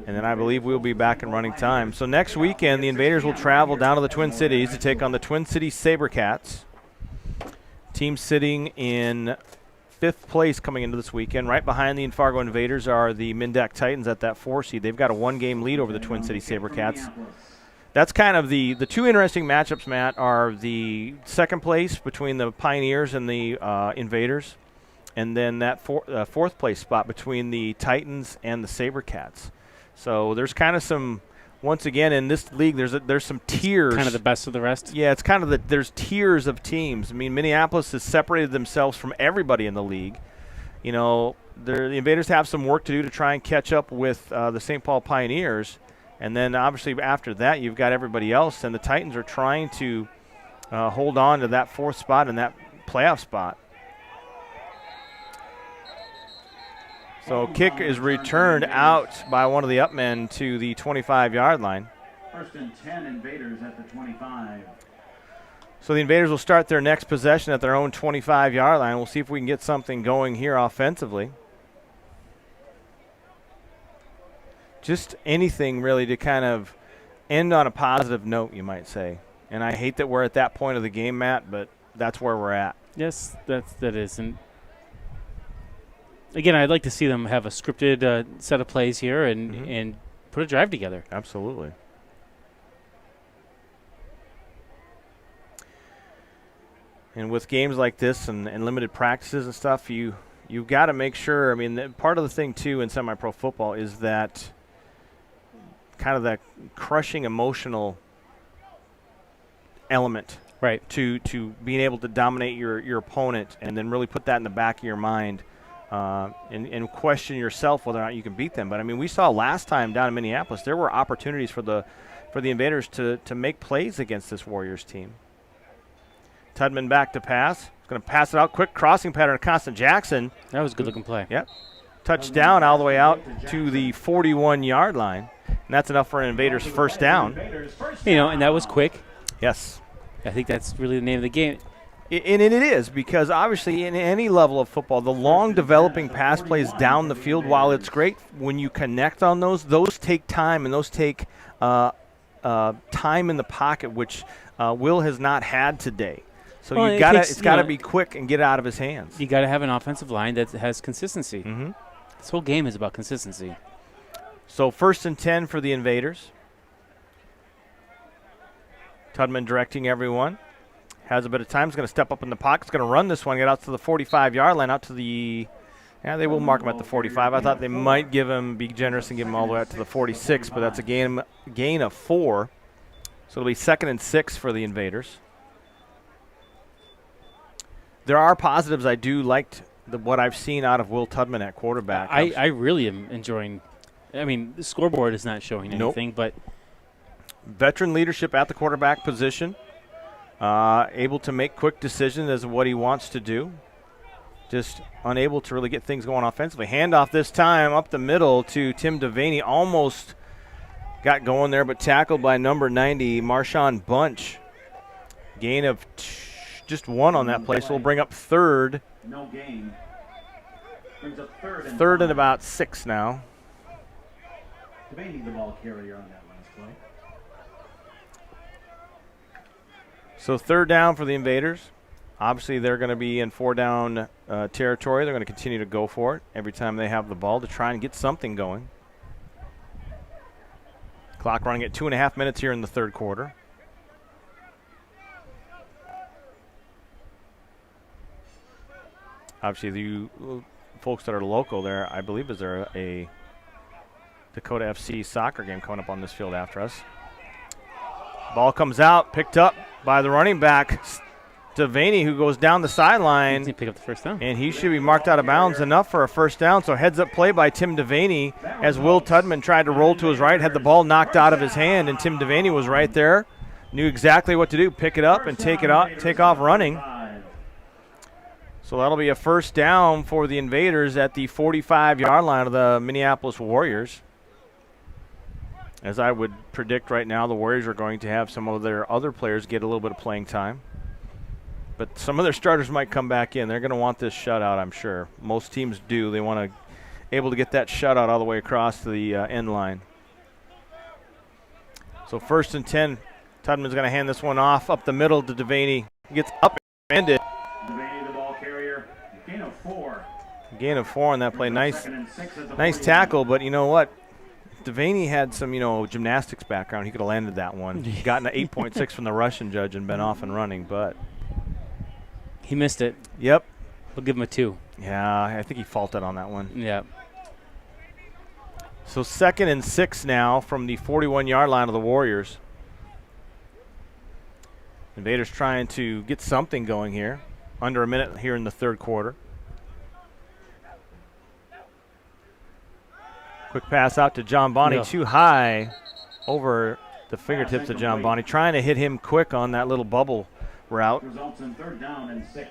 and then I believe we'll be back in running time. So next weekend, the Invaders will travel down to the Twin Cities to take on the Twin Cities SaberCats. Team sitting in 5th place coming into this weekend. Right behind the Fargo Invaders are the Mindeck Titans at that 4 seed. They've got a 1-game lead over the Twin Cities SaberCats. That's kind of the two interesting matchups, Matt, are the 2nd place between the Pioneers and the Invaders, and then that 4th place spot between the Titans and the SaberCats. So there's kind of some, once again, in this league, there's some tiers. Kind of the best of the rest? Yeah, it's kind of there's tiers of teams. I mean, Minneapolis has separated themselves from everybody in the league. You know, the Invaders have some work to do to try and catch up with the St. Paul Pioneers. And then, obviously, after that, you've got everybody else. And the Titans are trying to hold on to that 4th spot and that playoff spot. So kick is returned out by one of the upmen to the 25-yard line. 1st and 10, Invaders at the 25. So the Invaders will start their next possession at their own 25-yard line. We'll see if we can get something going here offensively. Just anything really to kind of end on a positive note, you might say. And I hate that we're at that point of the game, Matt, but that's where we're at. Yes, that is. And again, I'd like to see them have a scripted set of plays here and put a drive together. And with games like this and limited practices and stuff, you've got to make sure. I mean, part of the thing, too, in semi-pro football is that kind of that crushing emotional element, Right. to being able to dominate your opponent and then really put that in the back of your mind and question yourself whether or not you can beat them. But, I mean, we saw last time down in Minneapolis, there were opportunities for the Invaders to make plays against this Warriors team. Tudman back to pass. He's going to pass it out. Quick crossing pattern to Constant Jackson. That was a good-looking play. Yep. Touchdown all the way out to the 41-yard line. And that's enough for an Invaders first down. And that was quick. Yes. I think that's really the name of the game. And it is, because obviously in any level of football, the long developing pass plays down the field, while it's great when you connect on those take time, and those take time in the pocket, which Will has not had today. So it's got to be quick and get it out of his hands. You got to have an offensive line that has consistency. Mm-hmm. This whole game is about consistency. So 1st and 10 for the Invaders. Tudman directing everyone. Has a bit of time. He's going to step up in the pocket. He's going to run this one, get out to the 45-yard line, out to the – they will mark him at the 45. I thought they might be generous and give him all the way out to the 46, but that's a gain of 4. So it'll be 2nd and 6 for the Invaders. There are positives. I do like what I've seen out of Will Tudman at quarterback. I really am enjoying – I mean, the scoreboard is not showing anything, but – veteran leadership at the quarterback position. Able to make quick decisions as to what he wants to do. Just unable to really get things going offensively. Handoff this time up the middle to Tim Devaney. Almost got going there, but tackled by number 90, Marshawn Bunch. Gain of just 1 on that play, so we'll bring up 3rd. No gain. Brings up 3rd and 3rd 5. and about 6 now. Devaney, the ball carrier on that last play. So 3rd down for the Invaders. Obviously, they're going to be in 4-down territory. They're going to continue to go for it every time they have the ball to try and get something going. Clock running at 2.5 minutes here in the 3rd quarter. Obviously, the folks that are local there, I believe, is there a Dakota FC soccer game coming up on this field after us. Ball comes out, picked up by the running back, Devaney, who goes down the sideline. He pick up the first down. And he should be marked out of bounds enough for a first down. So heads-up play by Tim Devaney as Will Tudman tried to roll to his right, had the ball knocked out of his hand, and Tim Devaney was right there, knew exactly what to do, pick it up and take off running. So that'll be a first down for the Invaders at the 45-yard line of the Minneapolis Warriors. As I would predict right now, the Warriors are going to have some of their other players get a little bit of playing time. But some of their starters might come back in. They're going to want this shutout, I'm sure. Most teams do. They want to able to get that shutout all the way across to the end line. So 1st and 10. Tudman's going to hand this one off up the middle to Devaney. He gets upended. Devaney, the ball carrier. Gain of 4. Gain of 4 on that play. Nice tackle, but you know what? Devaney had some, gymnastics background. He could have landed that one. He got an 8.6 from the Russian judge and been off and running, but he missed it. Yep. We'll give him a 2. Yeah, I think he faulted on that one. Yeah. So 2nd and 6 now from the 41-yard line of the Warriors. Invaders trying to get something going here. Under a minute here in the 3rd quarter. Quick pass out to John Bonney, too high over the fingertips of John Bonney. Trying to hit him quick on that little bubble route. Results in 3rd down and 6.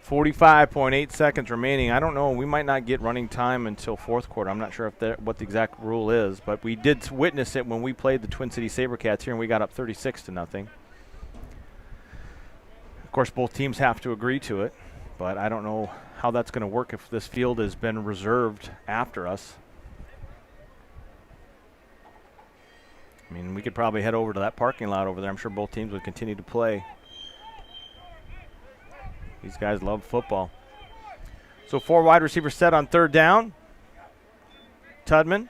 45.8 seconds remaining. I don't know. We might not get running time until 4th quarter. I'm not sure what the exact rule is, but we did witness it when we played the Twin City SaberCats here, and we got up 36-0. Of course, both teams have to agree to it, but I don't know how that's going to work if this field has been reserved after us. I mean, we could probably head over to that parking lot over there. I'm sure both teams would continue to play. These guys love football. So 4 wide receivers set on 3rd down. Tudman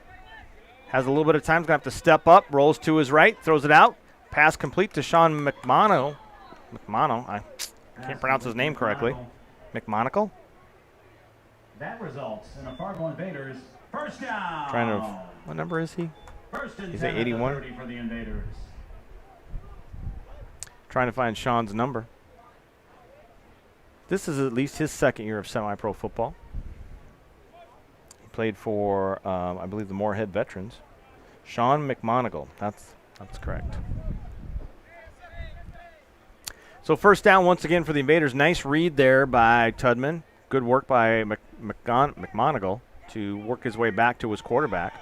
has a little bit of time. He's going to have to step up, rolls to his right, throws it out. Pass complete to Sean McMonagle. McMonagle. I can't pronounce his name correctly. McMonagle? That results in a Fargo Invaders first down. What number is he? First and He's 10 at at the 81. 30 for the Invaders. Trying to find Sean's number. This is at least his second year of semi-pro football. He played for, I believe, the Moorhead Veterans. Sean McMonagle. That's correct. So first down once again for the Invaders. Nice read there by Tudman. Good work by McMonagle to work his way back to his quarterback.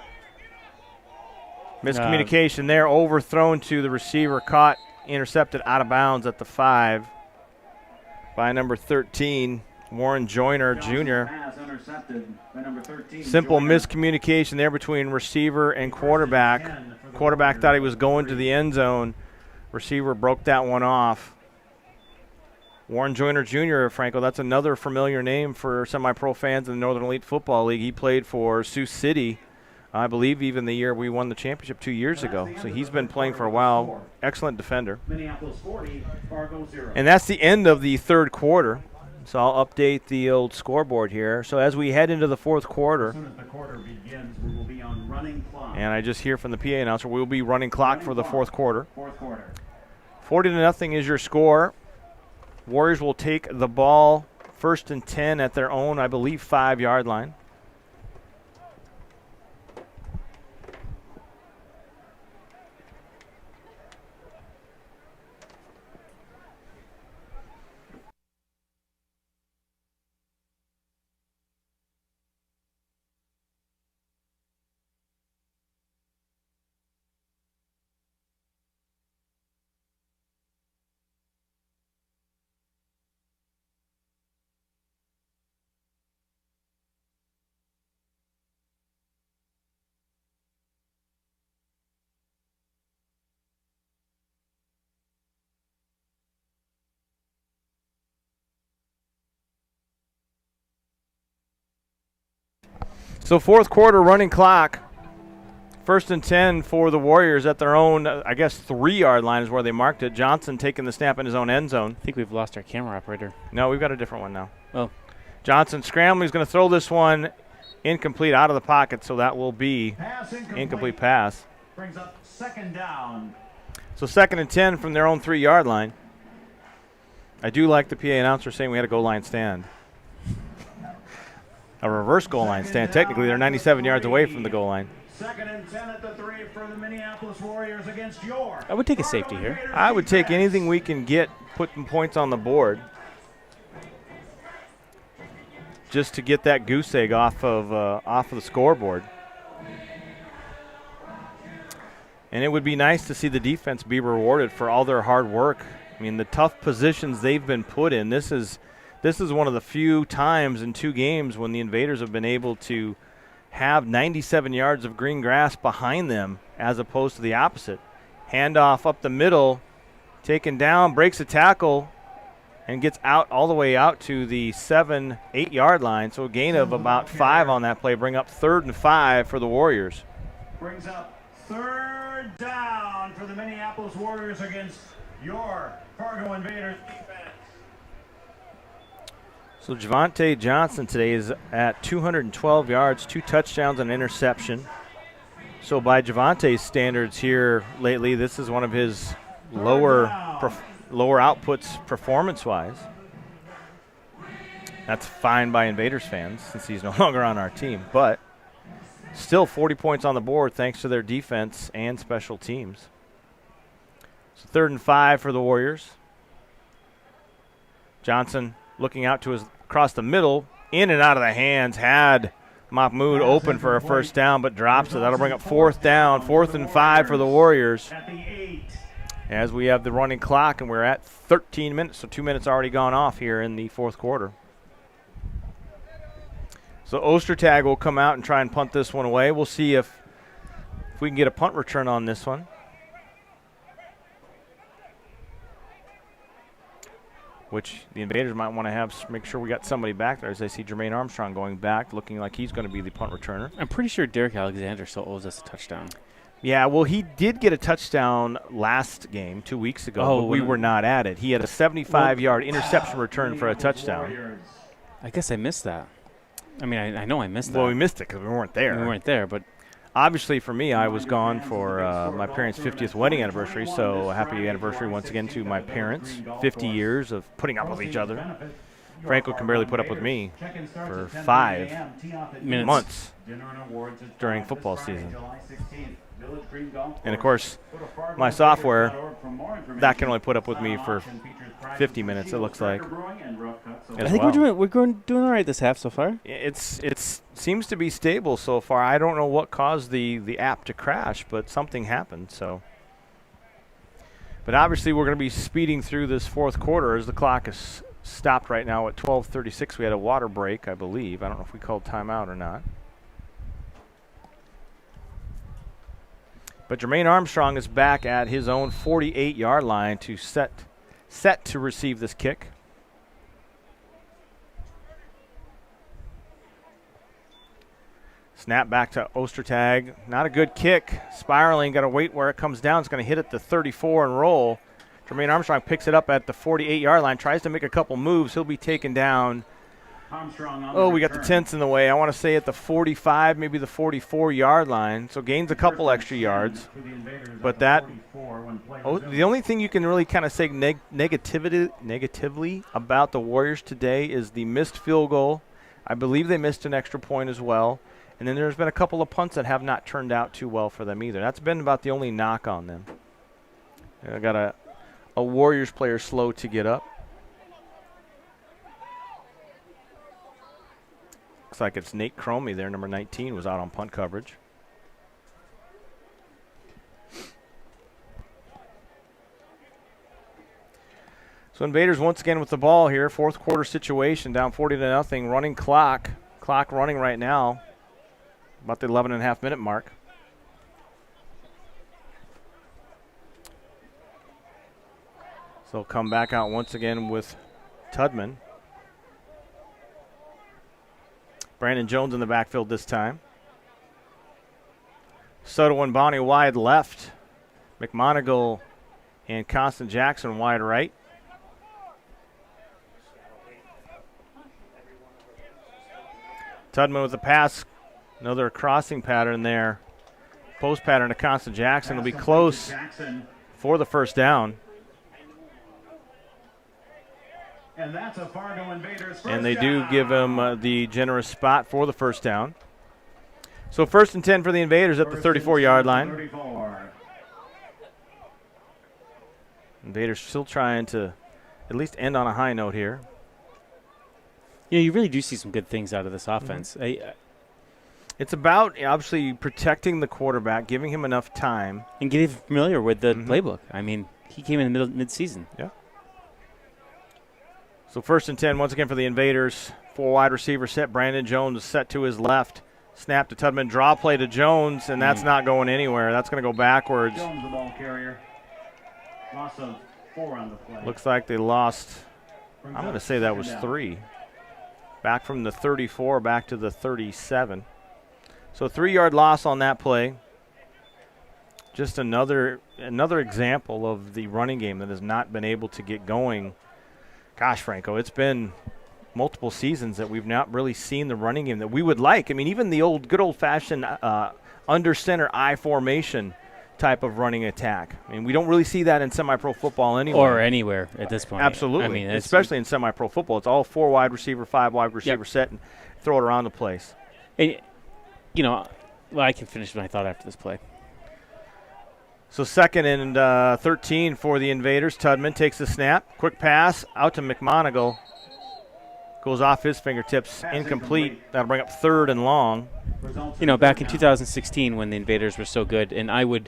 Miscommunication there, overthrown to the receiver, caught, intercepted out of bounds at the 5 by number 13, Warren Joyner Jr. Simple miscommunication there between receiver and quarterback. Quarterback thought he was going to the end zone. Receiver broke that one off. Warren Joyner Jr., Franco, that's another familiar name for semi-pro fans in the Northern Elite Football League. He played for Sioux City, I believe even the year we won the championship 2 years ago. So he's been playing for a while. Excellent defender. Minneapolis 40, Fargo 0. And that's the end of the third quarter. So I'll update the old scoreboard here. So as we head into the fourth quarter, As soon as the quarter begins, we will be on running clock. and I just hear from the PA announcer, we will be running clock for the fourth quarter. Fourth quarter. 40-0 is your score. Warriors will take the ball first and 10 at their own, I believe, 5-yard line. So fourth quarter running clock. First and 10 for the Warriors at their own, I guess, 3-yard line is where they marked it. Johnson taking the snap in his own end zone. I think we've lost our camera operator. No, we've got a different one now. Oh. Johnson scrambling. He's going to throw this one incomplete out of the pocket, so that will be Pass incomplete pass. Brings up second down. So second and 10 from their own 3-yard line. I do like the PA announcer saying we had a goal line stand. A reverse goal line stand. Technically, they're 97 yards away from the goal line. Second and 10 at the 3 for the Minneapolis Warriors against your. I would take a safety here. I would take anything we can get, putting points on the board, just to get that goose egg off of the scoreboard. And it would be nice to see the defense be rewarded for all their hard work. I mean, the tough positions they've been put in. This is one of the few times in 2 games when the Invaders have been able to have 97 yards of green grass behind them as opposed to the opposite. Handoff up the middle, taken down, breaks a tackle, and gets out all the way out to the 7-8 line. So a gain of about 5 on that play. Bring up 3rd and 5 for the Warriors. Brings up 3rd down for the Minneapolis Warriors against your Fargo Invaders defense. So Javante Johnson today is at 212 yards, 2 touchdowns, and an interception. So by Javante's standards here lately, this is one of his lower outputs performance-wise. That's fine by Invaders fans since he's no longer on our team. But still 40 points on the board thanks to their defense and special teams. So 3rd and 5 for the Warriors. Johnson looking out to his across the middle, in and out of the hands, had Mahmoud open for a first down, but drops it. That'll bring up 4th down, 4th and 5 for the Warriors. At the 8. As we have the running clock, and we're at 13 minutes, so 2 minutes already gone off here in the fourth quarter. So Ostertag will come out and try and punt this one away. We'll see if we can get a punt return on this one. Which the Invaders might want to have, make sure we got somebody back there, as I see Jermaine Armstrong going back, looking like he's going to be the punt returner. I'm pretty sure Derek Alexander still owes us a touchdown. Yeah, well, he did get a touchdown last game 2 weeks ago, but we were not at it. He had a 75-yard interception return for a touchdown. I guess I missed that. I mean, I know I missed that. Well, we missed it because we weren't there. We weren't there, but obviously for me, I was gone for my parents' 50th wedding anniversary, so happy anniversary once again to my parents. 50 years of putting up with each other. Franco can barely put up with me for 5 months during football season. And, of course, my software, that can only put up with me for 50 minutes, it looks like. I think we're doing all right this half so far. It seems to be stable so far. I don't know what caused the app to crash, but something happened. So, but obviously we're going to be speeding through this fourth quarter as the clock is stopped right now at 12:36. We had a water break, I believe. I don't know if we called timeout or not. But Jermaine Armstrong is back at his own 48-yard line to set to receive this kick. Snap back to Ostertag. Not a good kick. Spiraling, got to wait where it comes down. It's going to hit at the 34 and roll. Jermaine Armstrong picks it up at the 48-yard line, tries to make a couple moves. He'll be taken down. We got the 10s in the way. I want to say at the 45, maybe the 44-yard line. So gains a couple extra yards. But the only thing you can really kind of say negatively about the Warriors today is the missed field goal. I believe they missed an extra point as well. And then there's been a couple of punts that have not turned out too well for them either. That's been about the only knock on them. I got a Warriors player slow to get up. Looks like it's Nate Cromie there, number 19, was out on punt coverage. So Invaders once again with the ball here. Fourth quarter situation, down 40-0. Running clock. Clock running right now. About the 11.5-minute mark. So they'll come back out once again with Tudman. Brandon Jones in the backfield this time. Soto and Bonnie wide left. McMonigal and Constant Jackson wide right. Tudman with the pass. Another crossing pattern there. Post pattern to Constant Jackson will be close for the first down. And that's a Fargo Invaders first And they do down. give him the generous spot for the first down. So 1st and 10 for the Invaders at the 34-yard line. 34. Invaders still trying to at least end on a high note here. Yeah, you really do see some good things out of this offense. It's about obviously protecting the quarterback, giving him enough time. And getting familiar with the playbook. I mean, he came in mid-season. Yeah. So 1st and 10 once again for the Invaders. 4 wide receiver set. Brandon Jones set to his left. Snap to Tudman. Draw play to Jones, and that's not going anywhere. That's going to go backwards. Jones, the ball carrier. Loss of 4 on the play. Looks like they lost, I'm going to say that was 3. Back from the 34 back to the 37. So 3-yard loss on that play. Just another example of the running game that has not been able to get going. Gosh, Franco, it's been multiple seasons that we've not really seen the running game that we would like. I mean, even the good old-fashioned under center I formation type of running attack. I mean, we don't really see that in semi-pro football anywhere. Or anywhere at this point. Absolutely. I mean, especially in semi-pro football. It's all 4 wide receiver, 5 wide receiver set, and throw it around the place. And, I can finish my thought after this play. So 2nd and 13 for the Invaders. Tudman takes the snap. Quick pass out to McMonigal. Goes off his fingertips. Incomplete. That'll bring up 3rd and long. Back in 2016 when the Invaders were so good, and I would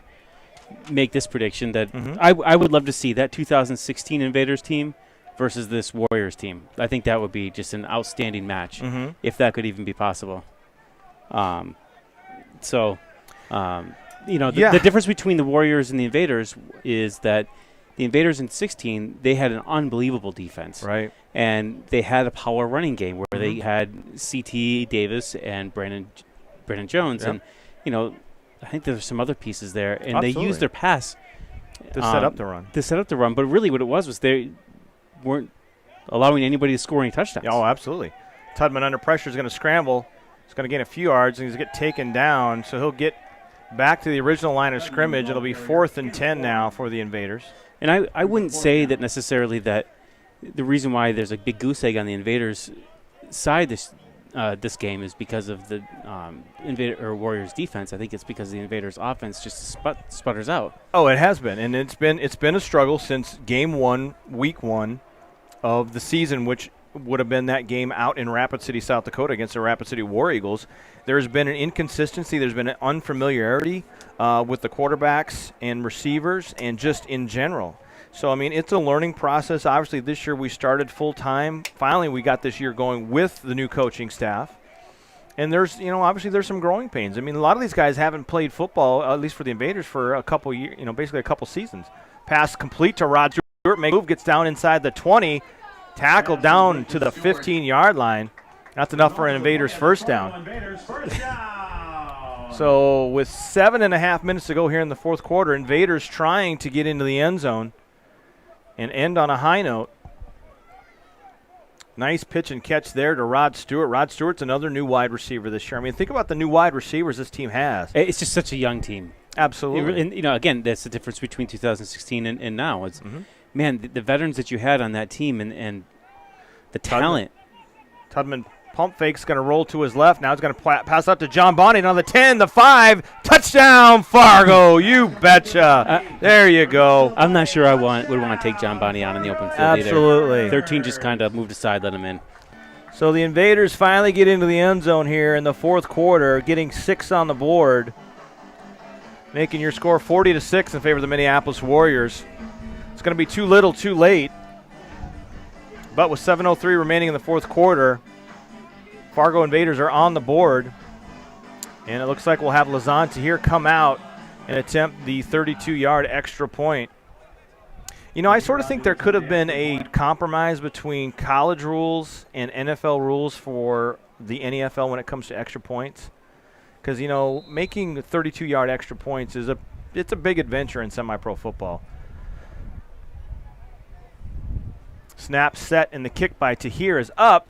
make this prediction that I would love to see that 2016 Invaders team versus this Warriors team. I think that would be just an outstanding match, if that could even be possible. The difference between the Warriors and the Invaders is that the Invaders in 16, they had an unbelievable defense. Right. And they had a power running game where they had C.T. Davis and Brandon Jones. Yep. And, I think there's some other pieces there, and Absolutely. they used their pass To set up the run. To set up the run, but really what it was they weren't allowing anybody to score any touchdowns. Oh, absolutely. Tudman under pressure is going to scramble. He's going to gain a few yards, and he's going to get taken down, so he'll get back to the original line of scrimmage. It'll be 4th and 10 now for the Invaders. And I wouldn't say that necessarily that the reason why there's a big goose egg on the Invaders' side this game is because of the Warriors defense. I think it's because the Invaders offense just sputters out. Oh, it has been, and it's been a struggle since game 1, week 1 of the season, which would have been that game out in Rapid City, South Dakota against the Rapid City War Eagles. There's been an inconsistency. There's been an unfamiliarity with the quarterbacks and receivers and just in general. So, I mean, it's a learning process. Obviously, this year we started full-time. Finally, we got this year going with the new coaching staff. And there's, obviously there's some growing pains. I mean, a lot of these guys haven't played football, at least for the Invaders, for a couple years, basically a couple seasons. Pass complete to Rod Stewart. Move, gets down inside the 20. Tackled down to the 15-yard line. That's enough for an Invaders first down. So with 7.5 minutes to go here in the fourth quarter, Invaders trying to get into the end zone and end on a high note. Nice pitch and catch there to Rod Stewart. Rod Stewart's another new wide receiver this year. I mean, think about the new wide receivers this team has. It's just such a young team. Absolutely. And, again, that's the difference between 2016 and now. It's man, the veterans that you had on that team and the talent. Tudman pump fake's going to roll to his left. Now he's going to pass up to John Bonnet on the 10, the 5. Touchdown, Fargo. You betcha. There you go. I'm not sure I would want to take John Bonnet on in the open field Absolutely. either. 13 just kind of moved aside, let him in. So the Invaders finally get into the end zone here in the fourth quarter, getting 6 on the board, making your score 40-6 in favor of the Minneapolis Warriors. It's going to be too little, too late. But with 7:03 remaining in the fourth quarter, Fargo Invaders are on the board. And it looks like we'll have Lazante here come out and attempt the 32-yard extra point. I sort of think there could have been a compromise between college rules and NFL rules for the NEFL when it comes to extra points. Because, making 32-yard extra points it's a big adventure in semi-pro football. Snap set, and the kick by Tahir is up.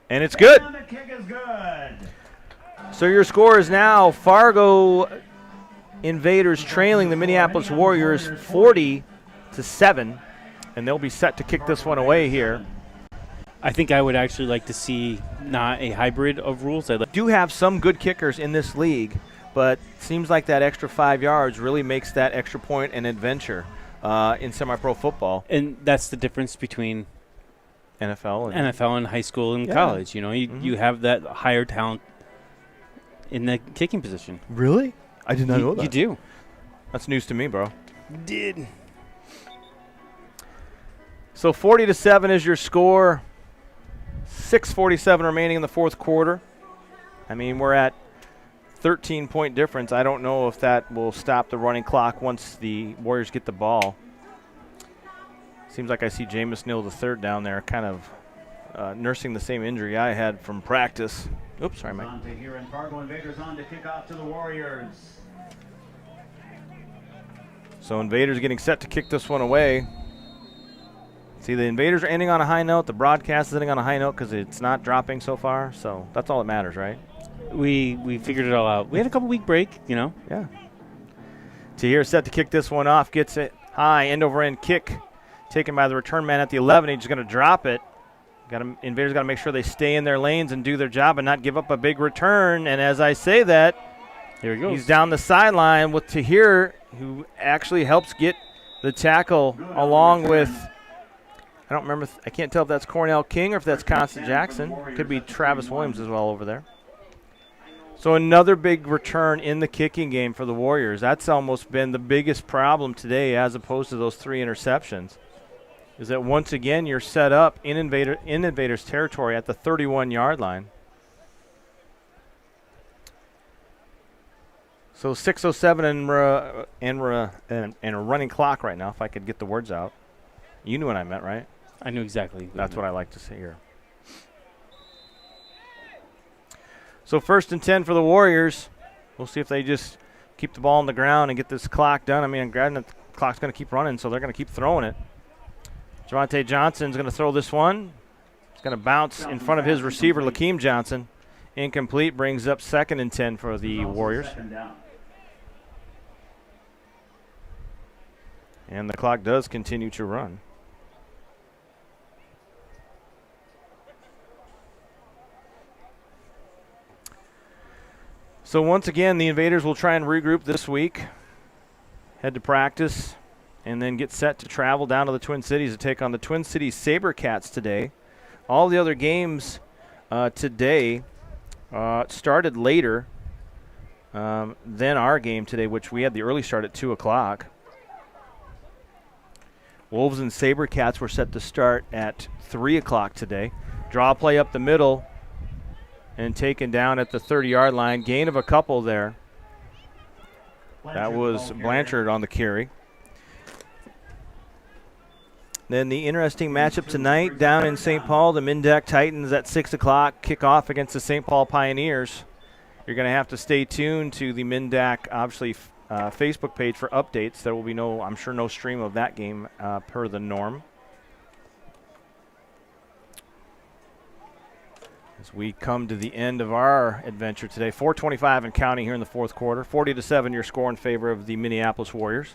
And it's good. And the kick is good. So your score is now Fargo Invaders trailing the Minneapolis Warriors 40-7. And they'll be set to kick this one away here. I think I would actually like to see not a hybrid of rules. Do have some good kickers in this league, but seems like that extra 5 yards really makes that extra point an adventure in semi-pro football. And that's the difference between NFL and high school and college. You have that higher talent in the kicking position. Really? I did not know that. You do. That's news to me, bro. Did. So 40-7 is your score. 6:47 remaining in the fourth quarter. I mean, we're at 13-point difference. I don't know if that will stop the running clock once the Warriors get the ball. Seems like I see Jameis Neal III down there kind of nursing the same injury I had from practice. Oops, sorry, Mike. Here in Fargo Invaders on to kick off to the Warriors. So Invaders getting set to kick this one away. See, the Invaders are ending on a high note. The broadcast is ending on a high note because it's not dropping so far. So that's all that matters, right? We figured it all out. We had a couple-week break, Yeah. Tahir set to kick this one off. Gets it high, end-over-end kick taken by the return man at the 11. He's going to drop it. Invaders got to make sure they stay in their lanes and do their job and not give up a big return. And as I say that, here he goes. He's down the sideline with Tahir, who actually helps get the tackle along with, I don't remember, I can't tell if that's Cornell King or if that's Constant Jackson. Could be Travis Williams as well over there. So another big return in the kicking game for the Warriors. That's almost been the biggest problem today as opposed to those 3 interceptions. Is that once again you're set up in Invaders territory at the 31-yard line. So 6:07 and a running clock right now, if I could get the words out. You knew what I meant, right? I knew exactly. That's what I like to say here. So 1st and 10 for the Warriors. we'll see if they just keep the ball on the ground and get this clock done. I mean, granted, the clock's going to keep running, so they're going to keep throwing it. Javante Johnson's going to throw this one. It's going to bounce in front of his receiver, Lakeem Johnson. Incomplete, brings up 2nd and 10 for the Warriors. And the clock does continue to run. So once again, the Invaders will try and regroup this week, head to practice, and then get set to travel down to the Twin Cities to take on the Twin Cities SaberCats today. All the other games today started later than our game today, which we had the early start at 2 o'clock. Wolves and SaberCats were set to start at 3 o'clock today. Draw play up the middle and taken down at the 30-yard line. Gain of a couple there. That was Blanchard on the carry. Then the interesting matchup tonight down in St. Paul, the Mindeck Titans at 6 o'clock kick off against the St. Paul Pioneers. You're going to have to stay tuned to the Mindeck, obviously, Facebook page for updates. There will be I'm sure no stream of that game per the norm. As we come to the end of our adventure today, 4:25 and counting here in the fourth quarter. 40-7 your score in favor of the Minneapolis Warriors,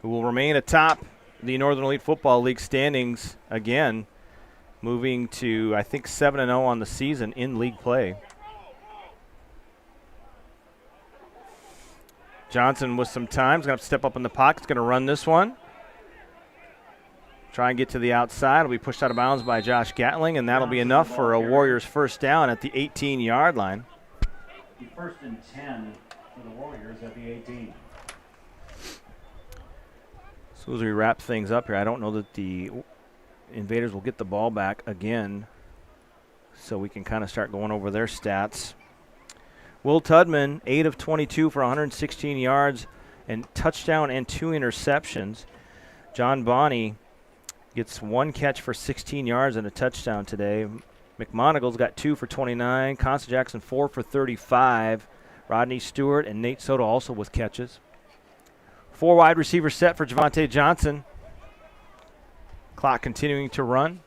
who will remain atop the Northern Elite Football League standings again, moving to, I think, 7-0 on the season in league play. Johnson with some time. He's going to have to step up in the pocket. He's going to run this one. Try and get to the outside. It'll be pushed out of bounds by Josh Gatling, and that'll be enough for a Warriors first down at the 18-yard line. 1st and 10 for the Warriors at the 18. So as we wrap things up here, I don't know that the Invaders will get the ball back again, so we can kind of start going over their stats. Will Tudman, 8 of 22 for 116 yards and touchdown and 2 interceptions. John Bonney gets 1 catch for 16 yards and a touchdown today. McMonagle's got 2 for 29. Constance Jackson 4 for 35. Rodney Stewart and Nate Soto also with catches. 4 wide receivers set for Javante Johnson. Clock continuing to run.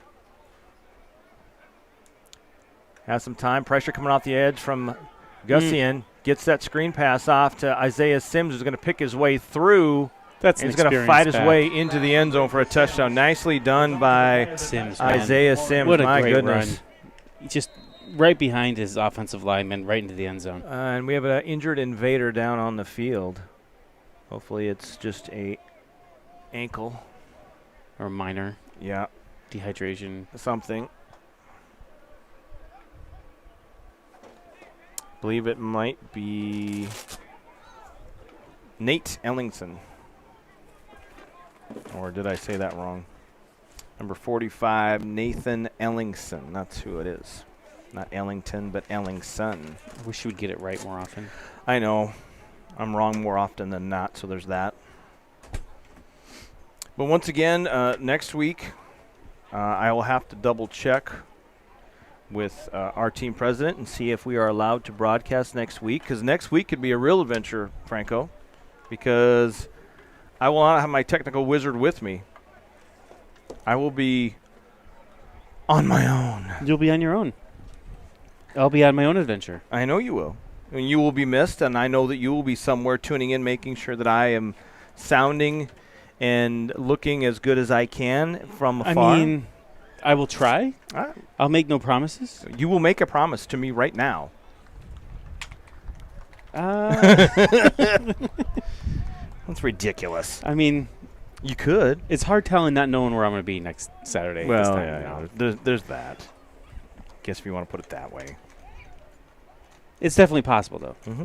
Has some time. Pressure coming off the edge from Gussian. Gets that screen pass off to Isaiah Sims, who's going to pick his way through. He's going to fight his way into the end zone for a touchdown. Nicely done by Sims, Isaiah Sims. What a My great goodness. run. Just right behind his offensive lineman, right into the end zone. And we have an injured Invader down on the field. Hopefully it's just a ankle. Or minor dehydration. Something. I believe it might be Nate Ellingson. Or did I say that wrong? Number 45, Nathan Ellingson. That's who it is. Not Ellington, but Ellingson. I wish you would get it right more often. I know. I'm wrong more often than not, so there's that. But once again, next week, I will have to double check with our team president and see if we are allowed to broadcast next week, because next week could be a real adventure, Franco, because I will not have my technical wizard with me. I will be on my own. You'll be on your own. I'll be on my own adventure. I know you will. And you will be missed, and I know that you will be somewhere tuning in, making sure that I am sounding and looking as good as I can from afar. I mean, I will try. I'll make no promises. You will make a promise to me right now. That's ridiculous. I mean, you could. It's hard telling, not knowing where I'm going to be next Saturday. Well, there's that. Guess if you want to put it that way. It's definitely possible, though. Mm-hmm.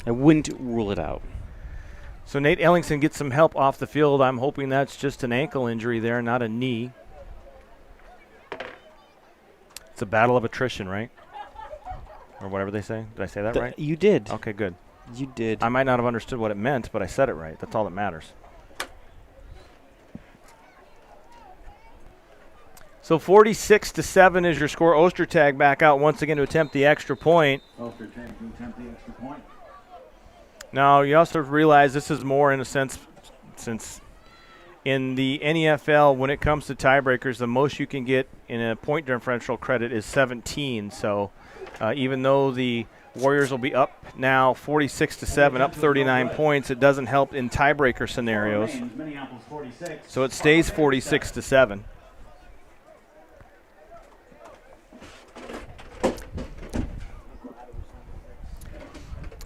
I wouldn't rule it out. So Nate Ellingson gets some help off the field. I'm hoping that's just an ankle injury there, not a knee. It's a battle of attrition, right? Or whatever they say. Did I say that right? You did. Okay, good. You did. I might not have understood what it meant, but I said it right. That's all that matters. So 46-7 is your score. Ostertag back out once again to attempt the extra point. Ostertag to attempt the extra point. Now, you also realize this is more in a sense, since in the NEFL, when it comes to tiebreakers, the most you can get in a point differential credit is 17. So even though the Warriors will be up now 46-7, up 39 points, it doesn't help in tiebreaker scenarios. So it stays 46-7.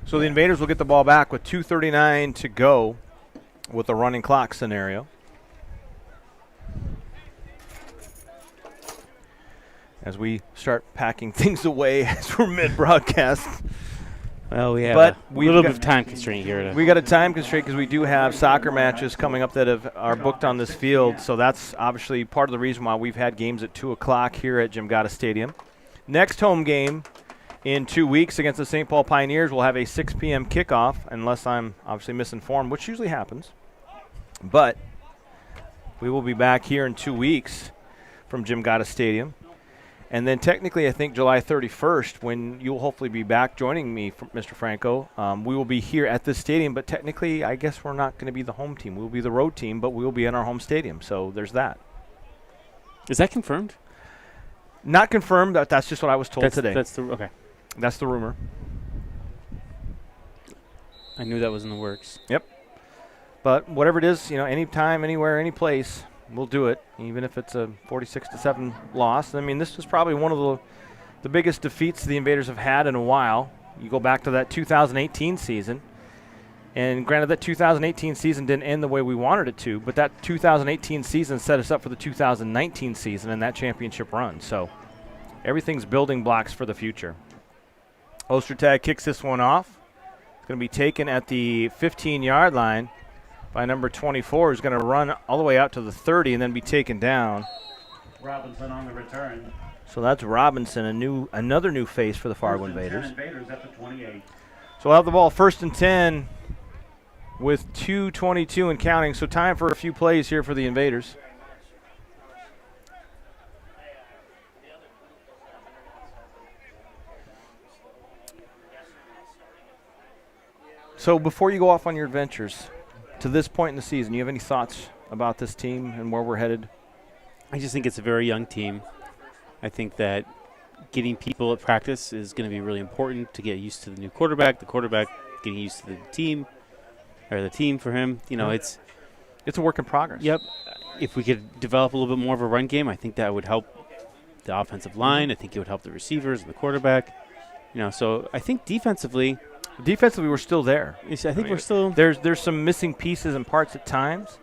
So the Invaders will get the ball back with 2:39 to go with a running clock scenario. As we start packing things away as we're mid-broadcast. Well, we have a little bit of time constraint here. We got a time constraint because we do have soccer matches coming up that are booked on this field. So that's obviously part of the reason why we've had games at 2 o'clock here at Jim Gata Stadium. Next home game in 2 weeks against the St. Paul Pioneers, we'll have a 6 p.m. kickoff, unless I'm obviously misinformed, which usually happens. But we will be back here in 2 weeks from Jim Gata Stadium. And then technically, I think July 31st, when you'll hopefully be back joining me, Mr. Franco, we will be here at this stadium. But technically, I guess we're not going to be the home team. We'll be the road team, but we will be in our home stadium. So there's that. Is that confirmed? Not confirmed. That's just what I was told today. Okay. That's the rumor. I knew that was in the works. Yep. But whatever it is, anytime, anywhere, any place, we'll do it, even if it's a 46-7 loss. I mean, this is probably one of the biggest defeats the Invaders have had in a while. You go back to that 2018 season. And granted, that 2018 season didn't end the way we wanted it to, but that 2018 season set us up for the 2019 season and that championship run. So everything's building blocks for the future. Ostertag kicks this one off. It's going to be taken at the 15-yard line by number 24, who's going to run all the way out to the 30 and then be taken down. Robinson on the return. So that's Robinson, another new face for the Fargo Invaders. Invaders at the 28. So we'll have the ball 1st and 10 with 2:22 and counting. So time for a few plays here for the Invaders. So before you go off on your adventures, to this point in the season, you have any thoughts about this team and where we're headed? I just think it's a very young team. I think that getting people at practice is going to be really important to get used to the new quarterback, the quarterback getting used to the team, or the team for him. It's a work in progress. Yep. If we could develop a little bit more of a run game, I think that would help the offensive line. I think it would help the receivers and the quarterback. So I think defensively, we're still there. I think we're still. There's some missing pieces and parts at times,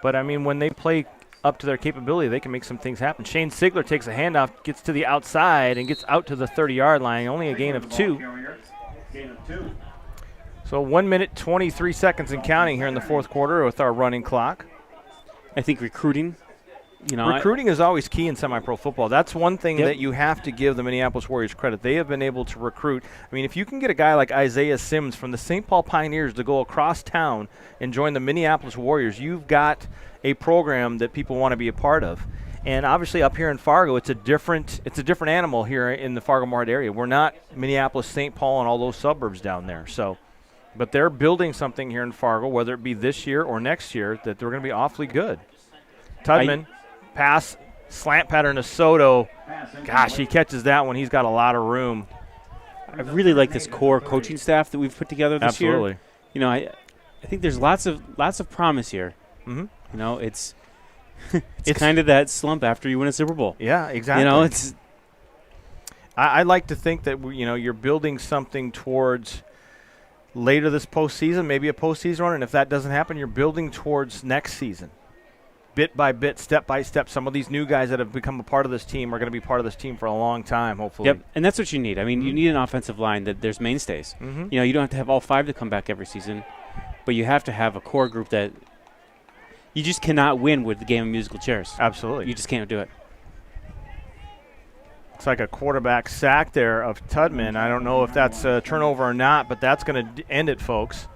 but I mean, when they play up to their capability, they can make some things happen. Shane Sigler takes a handoff, gets to the outside, and gets out to the 30-yard line. Only a gain of 2. Gain of 2. So 1 minute, 23 seconds and counting here in the fourth quarter with our running clock. I think recruiting. Recruiting is always key in semi-pro football. That's one thing that you have to give the Minneapolis Warriors credit. They have been able to recruit. I mean, if you can get a guy like Isaiah Sims from the St. Paul Pioneers to go across town and join the Minneapolis Warriors, you've got a program that people want to be a part of. And obviously up here in Fargo, it's a different animal here in the Fargo-Moorhead area. We're not Minneapolis, St. Paul, and all those suburbs down there. But they're building something here in Fargo, whether it be this year or next year, that they're going to be awfully good. Tudman. Pass, slant pattern to Soto. Gosh, he catches that one. He's got a lot of room. I really like this core coaching staff that we've put together this year. I think there's lots of promise here. Mm-hmm. It's kind of that slump after you win a Super Bowl. Yeah, exactly. I like to think that you're building something towards later this postseason, maybe a postseason run, and if that doesn't happen, you're building towards next season. Bit by bit, step by step. Some of these new guys that have become a part of this team are going to be part of this team for a long time, hopefully. Yep, and that's what you need. I mean, you need an offensive line that there's mainstays. Mm-hmm. You don't have to have all 5 to come back every season, but you have to have a core group that you just cannot win with the game of musical chairs. Absolutely. You just can't do it. It's like a quarterback sack there of Tudman. I don't know if that's a turnover or not, but that's going to end it, folks.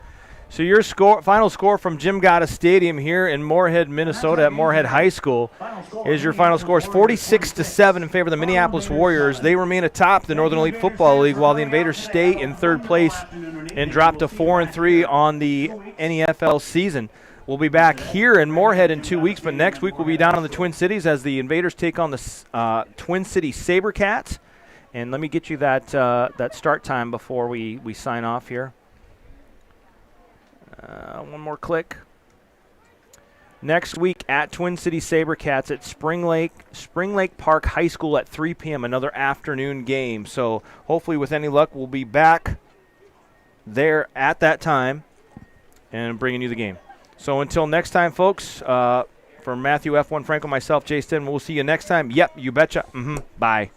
So your final score from Jim Gotta Stadium here in Moorhead, Minnesota at Moorhead High School is your final score is 46-7 in favor of the Minneapolis Warriors. They remain atop the Northern Elite Football League while the Invaders stay in third place and drop to 4-3 on the NEFL season. We'll be back here in Moorhead in 2 weeks, but next week we'll be down in the Twin Cities as the Invaders take on the Twin City SaberCats. And let me get you that start time before we sign off here. One more click. Next week at Twin City SaberCats at Spring Lake Park High School at 3 p.m., another afternoon game. So hopefully with any luck we'll be back there at that time and bringing you the game. So until next time, folks, from Matthew F1 Franco, myself, Jay Stin, we'll see you next time. Yep, you betcha. Bye.